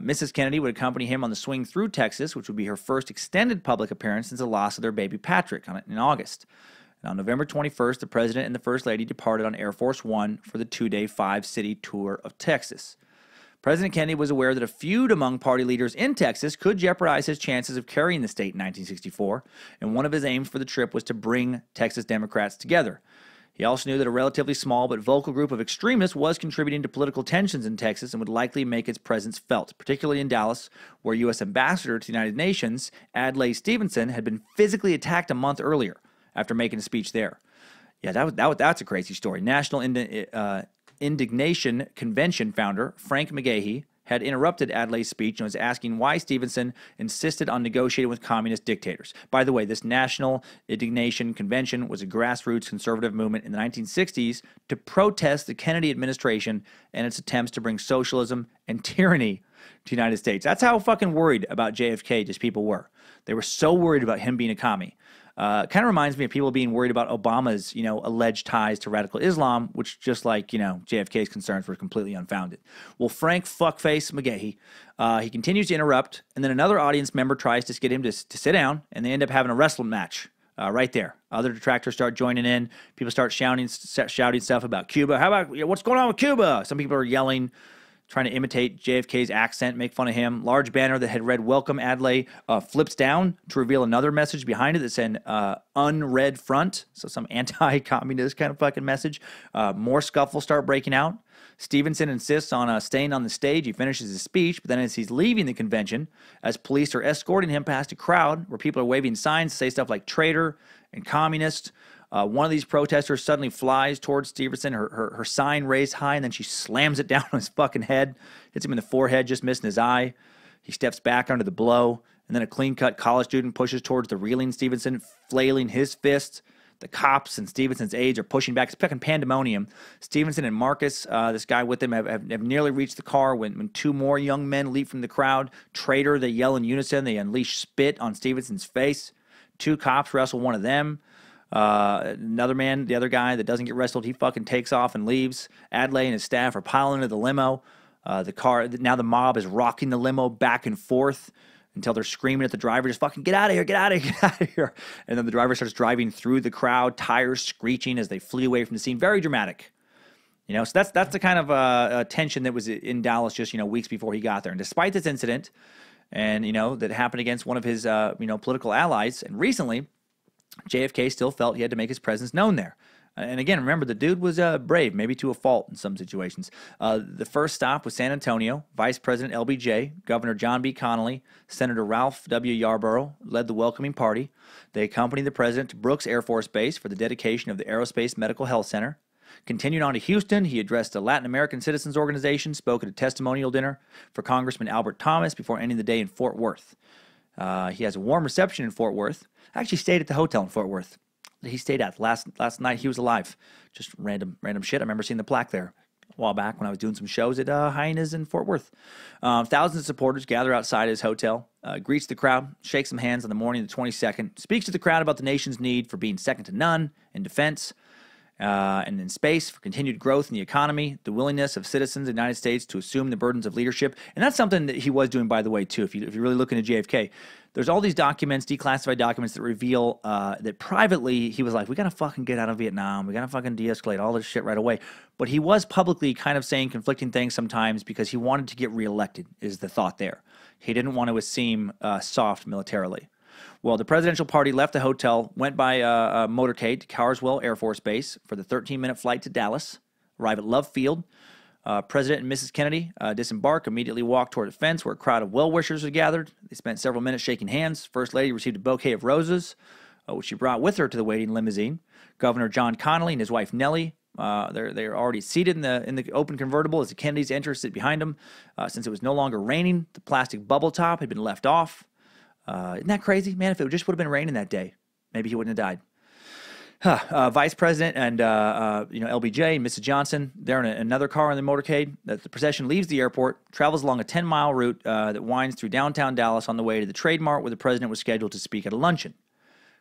Mrs. Kennedy would accompany him on the swing through Texas, which would be her first extended public appearance since the loss of their baby Patrick in August. And on November 21st, the president and the first lady departed on Air Force One for the 2-day 5-city tour of Texas. President Kennedy was aware that a feud among party leaders in Texas could jeopardize his chances of carrying the state in 1964, and one of his aims for the trip was to bring Texas Democrats together. He also knew that a relatively small but vocal group of extremists was contributing to political tensions in Texas and would likely make its presence felt, particularly in Dallas, where U.S. Ambassador to the United Nations, Adlai Stevenson, had been physically attacked a month earlier after making a speech there. Yeah, that's a crazy story. National Indignation Convention founder Frank McGahey had interrupted Adlai's speech and was asking why Stevenson insisted on negotiating with communist dictators. By the way, this National Indignation Convention was a grassroots conservative movement in the 1960s to protest the Kennedy administration and its attempts to bring socialism and tyranny to the United States. That's how fucking worried about JFK just people were. They were so worried about him being a commie. Kind of reminds me of people being worried about Obama's, alleged ties to radical Islam, which just like, JFK's concerns were completely unfounded. Well, Frank Fuckface McGahey, he continues to interrupt, and then another audience member tries to get him to sit down, and they end up having a wrestling match right there. Other detractors start joining in. People start shouting stuff about Cuba. How about, what's going on with Cuba? Some people are yelling trying to imitate JFK's accent, make fun of him. Large banner that had read "Welcome Adlai" flips down to reveal another message behind it that said "Unread Front," so some anti-communist kind of fucking message. More scuffles start breaking out. Stevenson insists on staying on the stage. He finishes his speech, but then as he's leaving the convention, as police are escorting him past a crowd where people are waving signs to say stuff like traitor and communist, one of these protesters suddenly flies towards Stevenson, her sign raised high, and then she slams it down on his fucking head, hits him in the forehead, just missing his eye. He steps back under the blow, and then a clean-cut college student pushes towards the reeling Stevenson, flailing his fist. The cops and Stevenson's aides are pushing back. It's fucking pandemonium. Stevenson and Marcus, this guy with him, have nearly reached the car when two more young men leap from the crowd. Traitor, they yell in unison. They unleash spit on Stevenson's face. Two cops wrestle one of them. Another man, the other guy that doesn't get wrestled, he fucking takes off and leaves. Adlai and his staff are piling into the limo. Now the mob is rocking the limo back and forth until they're screaming at the driver, just fucking get out of here, get out of here, get out of here. And then the driver starts driving through the crowd, tires screeching as they flee away from the scene. Very dramatic. So that's the kind of tension that was in Dallas just, weeks before he got there. And despite this incident, and, that happened against one of his, political allies, and recently, JFK still felt he had to make his presence known there. And again, remember, the dude was brave, maybe to a fault in some situations. The first stop was San Antonio. Vice President LBJ, Governor John B. Connally, Senator Ralph W. Yarborough led the welcoming party. They accompanied the president to Brooks Air Force Base for the dedication of the Aerospace Medical Health Center. Continued on to Houston, he addressed a Latin American Citizens Organization, spoke at a testimonial dinner for Congressman Albert Thomas before ending the day in Fort Worth. He has a warm reception in Fort Worth. I actually stayed at the hotel in Fort Worth that he stayed at last night. He was alive. Just random shit. I remember seeing the plaque there a while back when I was doing some shows at Hyenas in Fort Worth. Thousands of supporters gather outside his hotel, greets the crowd, shakes some hands on the morning of the 22nd, speaks to the crowd about the nation's need for being second to none in defense and in space, for continued growth in the economy, the willingness of citizens of the United States to assume the burdens of leadership. And that's something that he was doing, by the way, too. If you're really looking at JFK, there's all these documents, declassified documents that reveal that privately he was like, we got to fucking get out of Vietnam. We got to fucking de-escalate all this shit right away. But he was publicly kind of saying conflicting things sometimes because he wanted to get reelected, is the thought there. He didn't want to seem soft militarily. Well, the presidential party left the hotel, went by a motorcade to Carswell Air Force Base for the 13-minute flight to Dallas, arrive at Love Field. President and Mrs. Kennedy disembark, immediately walked toward a fence where a crowd of well-wishers had gathered. They spent several minutes shaking hands. First Lady received a bouquet of roses, which she brought with her to the waiting limousine. Governor John Connally and his wife Nellie, they're already seated in the open convertible as the Kennedys enter, sit behind them. Since it was no longer raining, the plastic bubble top had been left off. Isn't that crazy? Man, if it just would have been raining that day, maybe he wouldn't have died. Vice President and LBJ and Mrs. Johnson, they're in another car in the motorcade. The procession leaves the airport, travels along a 10-mile route that winds through downtown Dallas on the way to the Trade Mart where the president was scheduled to speak at a luncheon.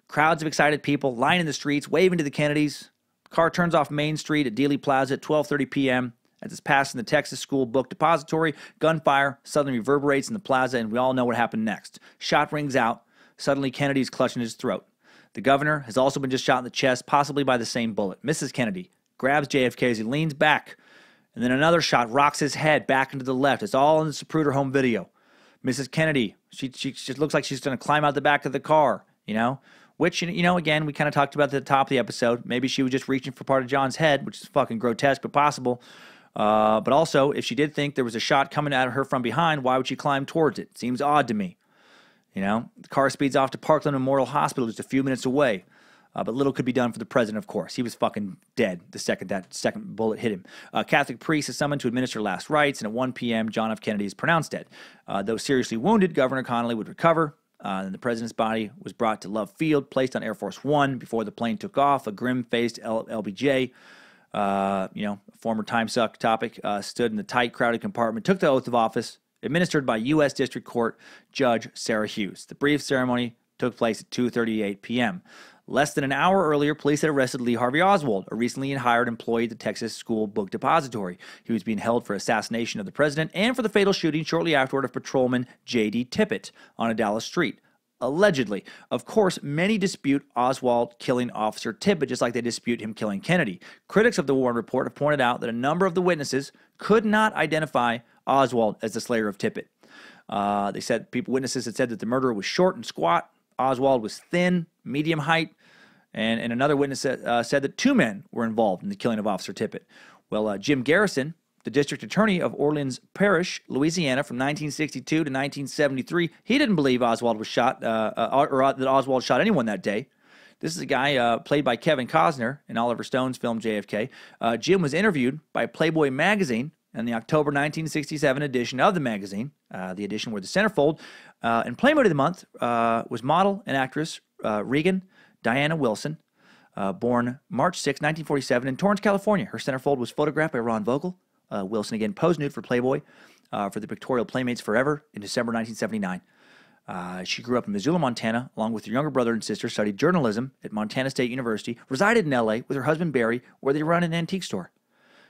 Crowds of excited people lining the streets, waving to the Kennedys. The car turns off Main Street at Dealey Plaza at 12:30 p.m. As it's passing the Texas School Book Depository, gunfire suddenly reverberates in the plaza, and we all know what happened next. Shot rings out. Suddenly, Kennedy's clutching his throat. The governor has also been just shot in the chest, possibly by the same bullet. Mrs. Kennedy grabs JFK as he leans back, and then another shot rocks his head back into the left. It's all in the Zapruder home video. Mrs. Kennedy, she just looks like she's going to climb out the back of the car, which, again, we kind of talked about at the top of the episode. Maybe she was just reaching for part of John's head, which is fucking grotesque but possible. But also, if she did think there was a shot coming at her from behind, why would she climb towards it? Seems odd to me. The car speeds off to Parkland Memorial Hospital just a few minutes away. But little could be done for the president, of course. He was fucking dead the second that second bullet hit him. A Catholic priest is summoned to administer last rites, and at 1 p.m., John F. Kennedy is pronounced dead. Though seriously wounded, Governor Connally would recover. And the president's body was brought to Love Field, placed on Air Force One before the plane took off. A grim-faced LBJ, former Timesuck topic, stood in the tight, crowded compartment, took the oath of office, administered by U.S. District Court Judge Sarah Hughes. The brief ceremony took place at 2:38 p.m. Less than an hour earlier, police had arrested Lee Harvey Oswald, a recently hired employee at the Texas School Book Depository. He was being held for assassination of the president and for the fatal shooting shortly afterward of patrolman J.D. Tippit on a Dallas street. Allegedly. Of course, many dispute Oswald killing Officer Tippit, just like they dispute him killing Kennedy. Critics of the Warren report have pointed out that a number of the witnesses could not identify Oswald as the slayer of Tippit. They said witnesses had said that the murderer was short and squat. Oswald was thin, medium height. And another witness said that 2 men were involved in the killing of Officer Tippit. Well, Jim Garrison, the district attorney of Orleans Parish, Louisiana, from 1962 to 1973, he didn't believe Oswald was shot, or that Oswald shot anyone that day. This is a guy played by Kevin Costner in Oliver Stone's film JFK. Jim was interviewed by Playboy magazine in the October 1967 edition of the magazine, the edition where the centerfold. And Playmate of the Month was model and actress Regan Diana Wilson, born March 6, 1947, in Torrance, California. Her centerfold was photographed by Ron Vogel. Wilson again posed nude for Playboy for the pictorial Playmates Forever in December 1979. She grew up in Missoula, Montana, along with her younger brother and sister, studied journalism at Montana State University, resided in L.A. with her husband Barry, where they run an antique store.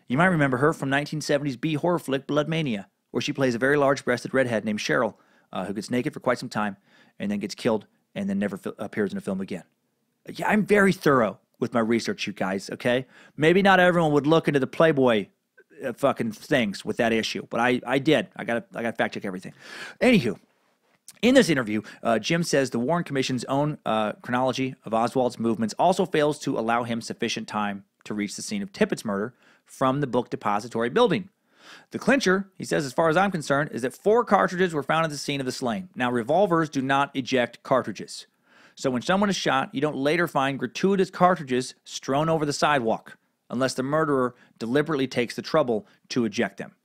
You might remember her from 1970's B horror flick Blood Mania, where she plays a very large-breasted redhead named Cheryl, who gets naked for quite some time and then gets killed and then never appears in a film again. Yeah, I'm very thorough with my research, you guys, okay? Maybe not everyone would look into the Playboy fucking things with that issue, but I did. I gotta fact check everything. Anywho, in this interview, Jim says the Warren Commission's own chronology of Oswald's movements also fails to allow him sufficient time to reach the scene of Tippit's murder from the book depository building. The clincher, he says, as far as I'm concerned, is that 4 cartridges were found at the scene of the slaying. Now, revolvers do not eject cartridges. So when someone is shot, you don't later find gratuitous cartridges strewn over the sidewalk, unless the murderer deliberately takes the trouble to eject them.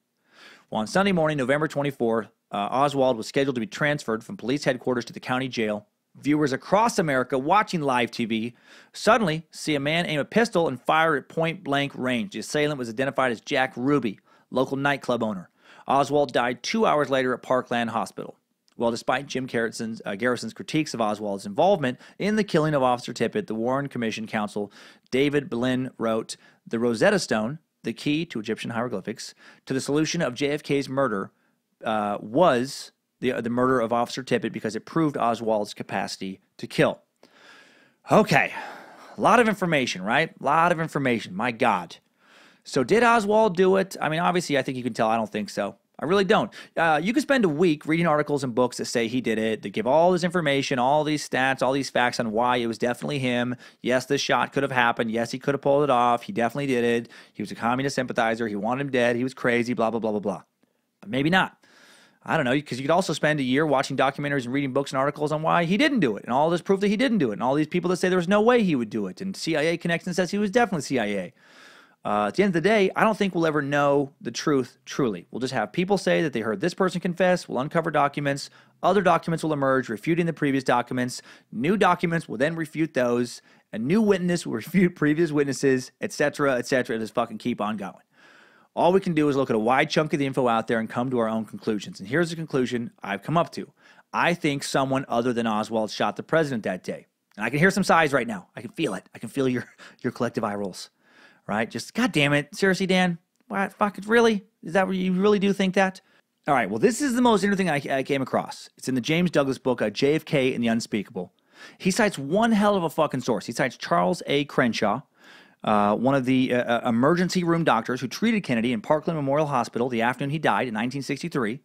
Well, on Sunday morning, November 24th, Oswald was scheduled to be transferred from police headquarters to the county jail. Viewers across America watching live TV suddenly see a man aim a pistol and fire at point-blank range. The assailant was identified as Jack Ruby, local nightclub owner. Oswald died 2 hours later at Parkland Hospital. Well, despite Jim Garrison's critiques of Oswald's involvement in the killing of Officer Tippit, the Warren Commission counsel David Berlin wrote, "The Rosetta Stone, the key to Egyptian hieroglyphics, to the solution of JFK's murder was the murder of Officer Tippit because it proved Oswald's capacity to kill." Okay, a lot of information, right? A lot of information, my God. So did Oswald do it? I mean, obviously, I think you can tell I don't think so. I really don't. You could spend a week reading articles and books that say he did it, that give all this information, all these stats, all these facts on why it was definitely him. Yes, this shot could have happened. Yes, he could have pulled it off. He definitely did it. He was a communist sympathizer. He wanted him dead. He was crazy, blah, blah, blah, blah, blah. But maybe not. I don't know, because you could also spend a year watching documentaries and reading books and articles on why he didn't do it, and all this proof that he didn't do it, and all these people that say there was no way he would do it, and CIA connection says he was definitely CIA. At the end of the day, I don't think we'll ever know the truth truly. We'll just have people say that they heard this person confess. We'll uncover documents. Other documents will emerge, refuting the previous documents. New documents will then refute those. A new witness will refute previous witnesses, etc., etc. Just fucking keep on going. All we can do is look at a wide chunk of the info out there and come to our own conclusions. And here's the conclusion I've come up to. I think someone other than Oswald shot the president that day. And I can hear some sighs right now. I can feel it. I can feel your collective eye rolls. Right? Just, God damn it. Seriously, Dan? What? Fuck it, really? Is that what you really do think that? All right, well, this is the most interesting I came across. It's in the James Douglas book, JFK and the Unspeakable. He cites one hell of a fucking source. He cites Charles A. Crenshaw, one of the emergency room doctors who treated Kennedy in Parkland Memorial Hospital the afternoon he died in 1963.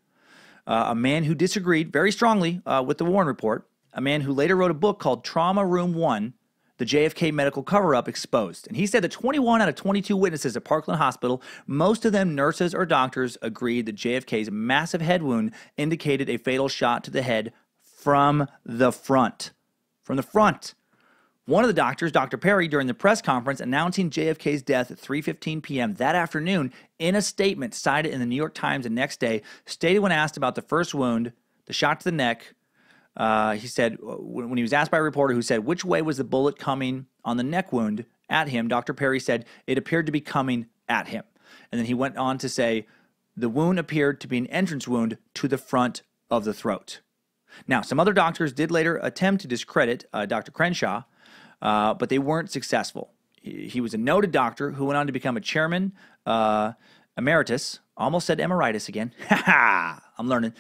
A man who disagreed very strongly with the Warren Report. A man who later wrote a book called Trauma Room 1, the JFK medical cover-up exposed. And he said that 21 out of 22 witnesses at Parkland Hospital, most of them nurses or doctors, agreed that JFK's massive head wound indicated a fatal shot to the head from the front. From the front. One of the doctors, Dr. Perry, during the press conference announcing JFK's death at 3:15 p.m. that afternoon, in a statement cited in the New York Times the next day, stated when asked about the first wound, the shot to the neck, he said, when he was asked by a reporter who said, which way was the bullet coming on the neck wound at him, Dr. Perry said, it appeared to be coming at him. And then he went on to say, the wound appeared to be an entrance wound to the front of the throat. Now, some other doctors did later attempt to discredit Dr. Crenshaw, but they weren't successful. He was a noted doctor who went on to become a chairman emeritus, almost said emeritus again. Ha ha! I'm learning.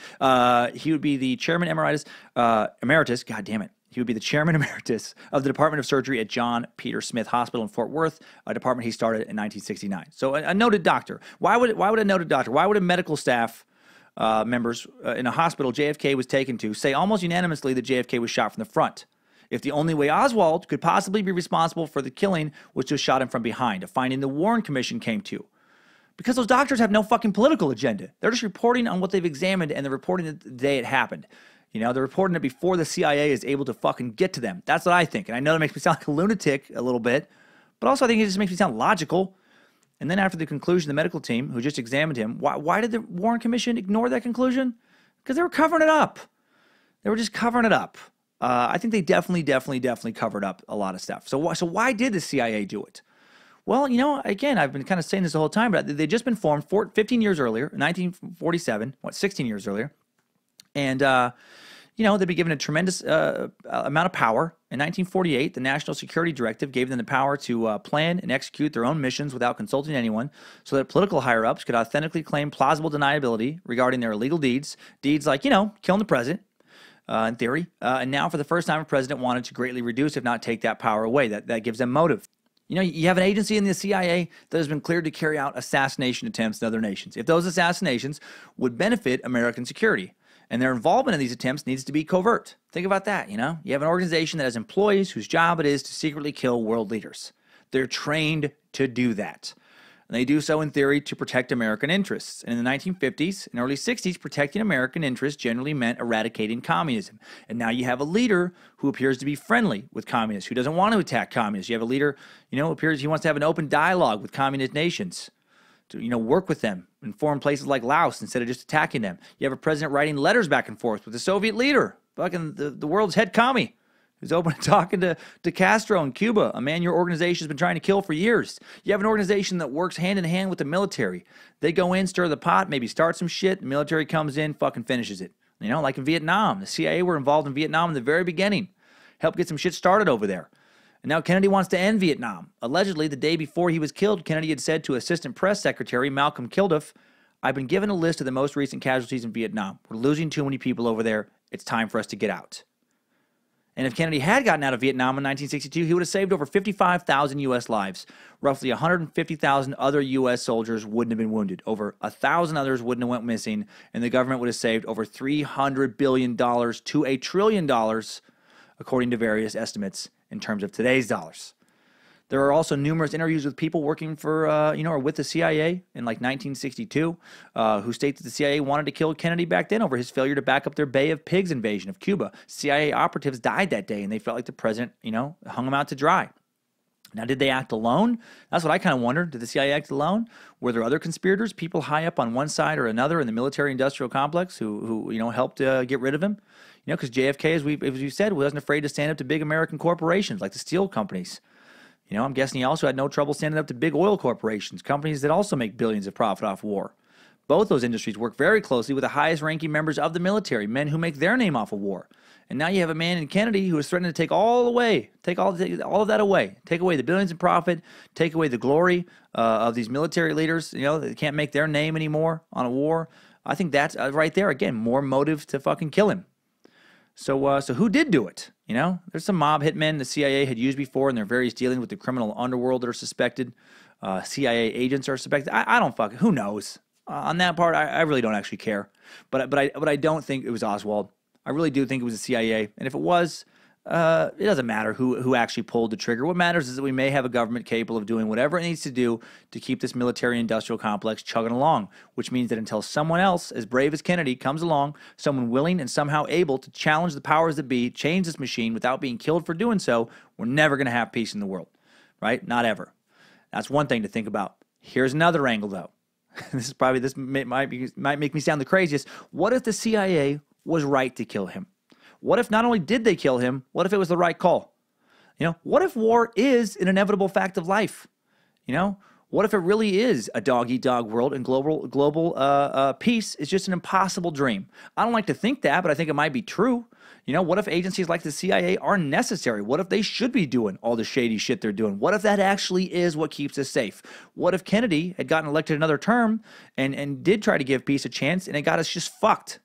He would be the chairman emeritus, God damn it. He would be the chairman emeritus of the Department of Surgery at John Peter Smith Hospital in Fort Worth, a department he started in 1969. So a noted doctor. Why would a noted doctor? Why would a medical staff members in a hospital JFK was taken to say almost unanimously that JFK was shot from the front? If the only way Oswald could possibly be responsible for the killing was to have shot him from behind, a finding the Warren Commission came to. Because those doctors have no fucking political agenda. They're just reporting on what they've examined, and they're reporting it the day it happened. You know, they're reporting it before the CIA is able to fucking get to them. That's what I think. And I know that makes me sound like a lunatic a little bit, but also I think it just makes me sound logical. And then after the conclusion, the medical team who just examined him, why did the Warren Commission ignore that conclusion? Because they were covering it up. They were just covering it up. I think they definitely covered up a lot of stuff. So why did the CIA do it? Well, you know, again, I've been kind of saying this the whole time, but they'd just been formed 15 years earlier, 1947, 16 years earlier. And, you know, they'd be given a tremendous amount of power. In 1948, the National Security Directive gave them the power to plan and execute their own missions without consulting anyone, so that political higher-ups could authentically claim plausible deniability regarding their illegal deeds like, you know, killing the president, in theory. And now, for the first time, a president wanted to greatly reduce, if not take, that power away. That gives them motive. You know, you have an agency in the CIA that has been cleared to carry out assassination attempts in other nations. If those assassinations would benefit American security, and their involvement in these attempts needs to be covert. Think about that, you know? You have an organization that has employees whose job it is to secretly kill world leaders. They're trained to do that. And they do so in theory to protect American interests. And in the 1950s and early 60s, protecting American interests generally meant eradicating communism. And now you have a leader who appears to be friendly with communists, who doesn't want to attack communists. You have a leader, you know, appears he wants to have an open dialogue with communist nations, to, you know, work with them in foreign places like Laos instead of just attacking them. You have a president writing letters back and forth with the Soviet leader, fucking the world's head commie, who's open to talking to Castro in Cuba, a man your organization has been trying to kill for years. You have an organization that works hand in hand with the military. They go in, stir the pot, maybe start some shit. The military comes in, fucking finishes it. You know, like in Vietnam. The CIA were involved in Vietnam in the very beginning. Helped get some shit started over there. And now Kennedy wants to end Vietnam. Allegedly, the day before he was killed, Kennedy had said to Assistant Press Secretary Malcolm Kilduff, "I've been given a list of the most recent casualties in Vietnam. We're losing too many people over there. It's time for us to get out." And if Kennedy had gotten out of Vietnam in 1962, he would have saved over 55,000 U.S. lives. Roughly 150,000 other U.S. soldiers wouldn't have been wounded. Over 1,000 others wouldn't have went missing. And the government would have saved over $300 billion to $1 trillion, according to various estimates in terms of today's dollars. There are also numerous interviews with people working for, or with the CIA in like 1962, who state that the CIA wanted to kill Kennedy back then over his failure to back up their Bay of Pigs invasion of Cuba. CIA operatives died that day, and they felt like the president, hung them out to dry. Now, did they act alone? That's what I kind of wondered. Did the CIA act alone? Were there other conspirators, people high up on one side or another in the military-industrial complex who helped get rid of him? Because JFK, as we said, wasn't afraid to stand up to big American corporations like the steel companies. I'm guessing he also had no trouble standing up to big oil corporations, companies that also make billions of profit off war. Both those industries work very closely with the highest-ranking members of the military, men who make their name off of war. And now you have a man in Kennedy who is threatening to take all of that away, take away the billions in profit, take away the glory of these military leaders. They can't make their name anymore on a war. I think that's right there again more motive to fucking kill him. So who did do it? There's some mob hitmen the CIA had used before in their various dealings with the criminal underworld that are suspected. CIA agents are suspected. I don't fucking, who knows? On that part, I really don't actually care. But I don't think it was Oswald. I really do think it was the CIA. And if it was, it doesn't matter who actually pulled the trigger. What matters is that we may have a government capable of doing whatever it needs to do to keep this military-industrial complex chugging along, which means that until someone else, as brave as Kennedy, comes along, someone willing and somehow able to challenge the powers that be, change this machine without being killed for doing so, we're never going to have peace in the world, right? Not ever. That's one thing to think about. Here's another angle, though. This might make me sound the craziest. What if the CIA was right to kill him? What if not only did they kill him, what if it was the right call? What if war is an inevitable fact of life? What if it really is a dog-eat-dog world and global peace is just an impossible dream? I don't like to think that, but I think it might be true. You know, what if agencies like the CIA are necessary? What if they should be doing all the shady shit they're doing? What if that actually is what keeps us safe? What if Kennedy had gotten elected another term and did try to give peace a chance and it got us just fucked?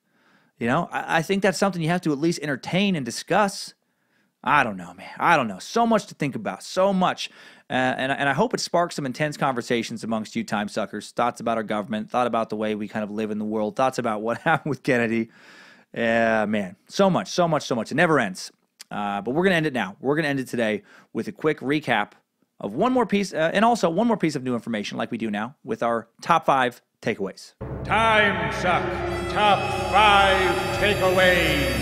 You know, I think that's something you have to at least entertain and discuss. I don't know, man. I don't know. So much to think about. So much. And I hope it sparks some intense conversations amongst you time suckers. Thoughts about our government. Thought about the way we kind of live in the world. Thoughts about what happened with Kennedy. Man. So much. It never ends. But we're going to end it now. We're going to end it today with a quick recap of one more piece, and also one more piece of new information like we do now with our top 5 takeaways. Timesuck Top 5 Takeaways.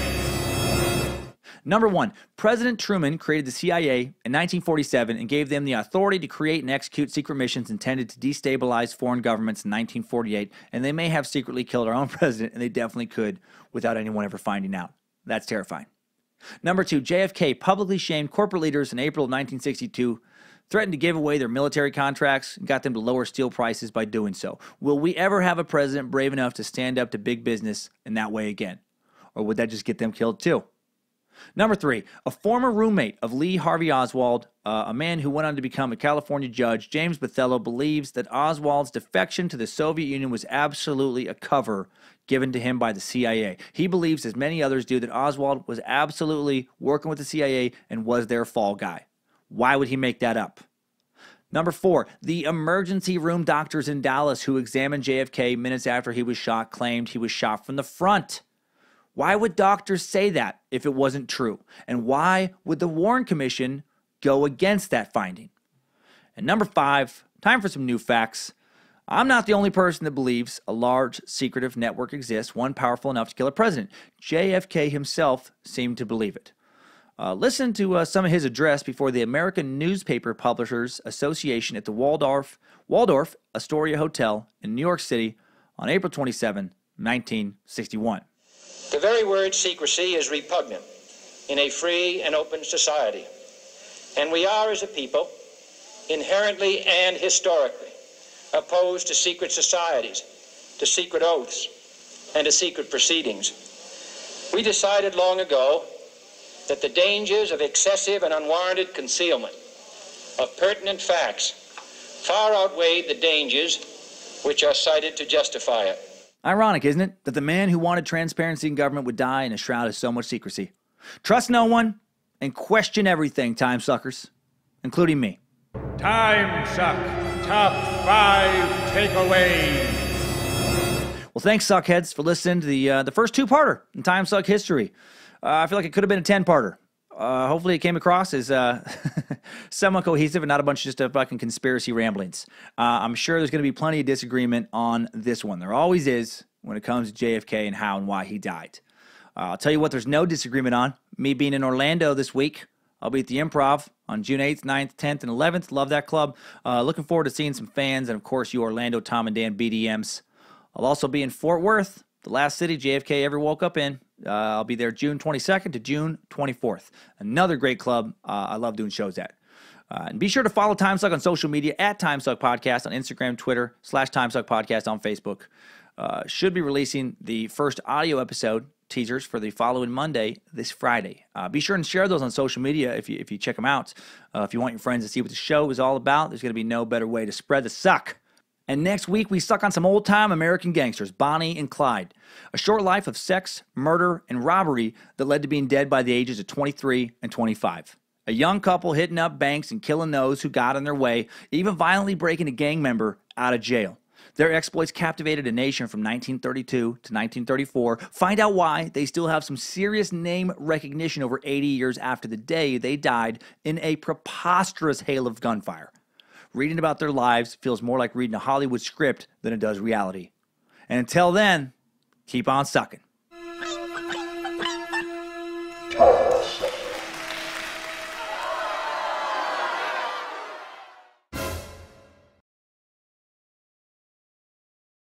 Number 1, President Truman created the CIA in 1947 and gave them the authority to create and execute secret missions intended to destabilize foreign governments in 1948, and they may have secretly killed our own president, and they definitely could without anyone ever finding out. That's terrifying. Number 2, JFK publicly shamed corporate leaders in April of 1962, threatened to give away their military contracts, and got them to lower steel prices by doing so. Will we ever have a president brave enough to stand up to big business in that way again? Or would that just get them killed too? Number 3, a former roommate of Lee Harvey Oswald, a man who went on to become a California judge, James Bothello, believes that Oswald's defection to the Soviet Union was absolutely a cover given to him by the CIA. He believes, as many others do, that Oswald was absolutely working with the CIA and was their fall guy. Why would he make that up? Number 4, the emergency room doctors in Dallas who examined JFK minutes after he was shot claimed he was shot from the front. Why would doctors say that if it wasn't true? And why would the Warren Commission go against that finding? And number 5, time for some new facts. I'm not the only person that believes a large secretive network exists, one powerful enough to kill a president. JFK himself seemed to believe it. Listen to some of his address before the American Newspaper Publishers Association at the Waldorf Astoria Hotel in New York City on April 27, 1961. The very word secrecy is repugnant in a free and open society. And we are, as a people, inherently and historically opposed to secret societies, to secret oaths, and to secret proceedings. We decided long ago that the dangers of excessive and unwarranted concealment of pertinent facts far outweighed the dangers which are cited to justify it. Ironic, isn't it, that the man who wanted transparency in government would die in a shroud of so much secrecy? Trust no one and question everything, time suckers, including me. Timesuck Top 5 Takeaways. Well, thanks, Suckheads, for listening to the first two-parter in Timesuck history. I feel like it could have been a 10-parter. Hopefully it came across as somewhat cohesive and not a bunch of just fucking conspiracy ramblings. I'm sure there's going to be plenty of disagreement on this one. There always is when it comes to JFK and how and why he died. I'll tell you what there's no disagreement on. Me being in Orlando this week. I'll be at the Improv on June 8th, 9th, 10th, and 11th. Love that club. Looking forward to seeing some fans and, of course, you Orlando Tom and Dan BDMs. I'll also be in Fort Worth, the last city JFK ever woke up in. I'll be there June 22nd to June 24th. Another great club I love doing shows at. And be sure to follow Timesuck on social media at Timesuck Podcast on Instagram, Twitter, /Timesuck Podcast on Facebook. Should be releasing the first audio episode teasers for the following Monday, this Friday. Be sure and share those on social media if you check them out. If you want your friends to see what the show is all about, there's going to be no better way to spread the suck. And next week, we suck on some old-time American gangsters, Bonnie and Clyde. A short life of sex, murder, and robbery that led to being dead by the ages of 23 and 25. A young couple hitting up banks and killing those who got in their way, even violently breaking a gang member out of jail. Their exploits captivated a nation from 1932 to 1934. Find out why they still have some serious name recognition over 80 years after the day they died in a preposterous hail of gunfire. Reading about their lives feels more like reading a Hollywood script than it does reality. And until then, keep on sucking.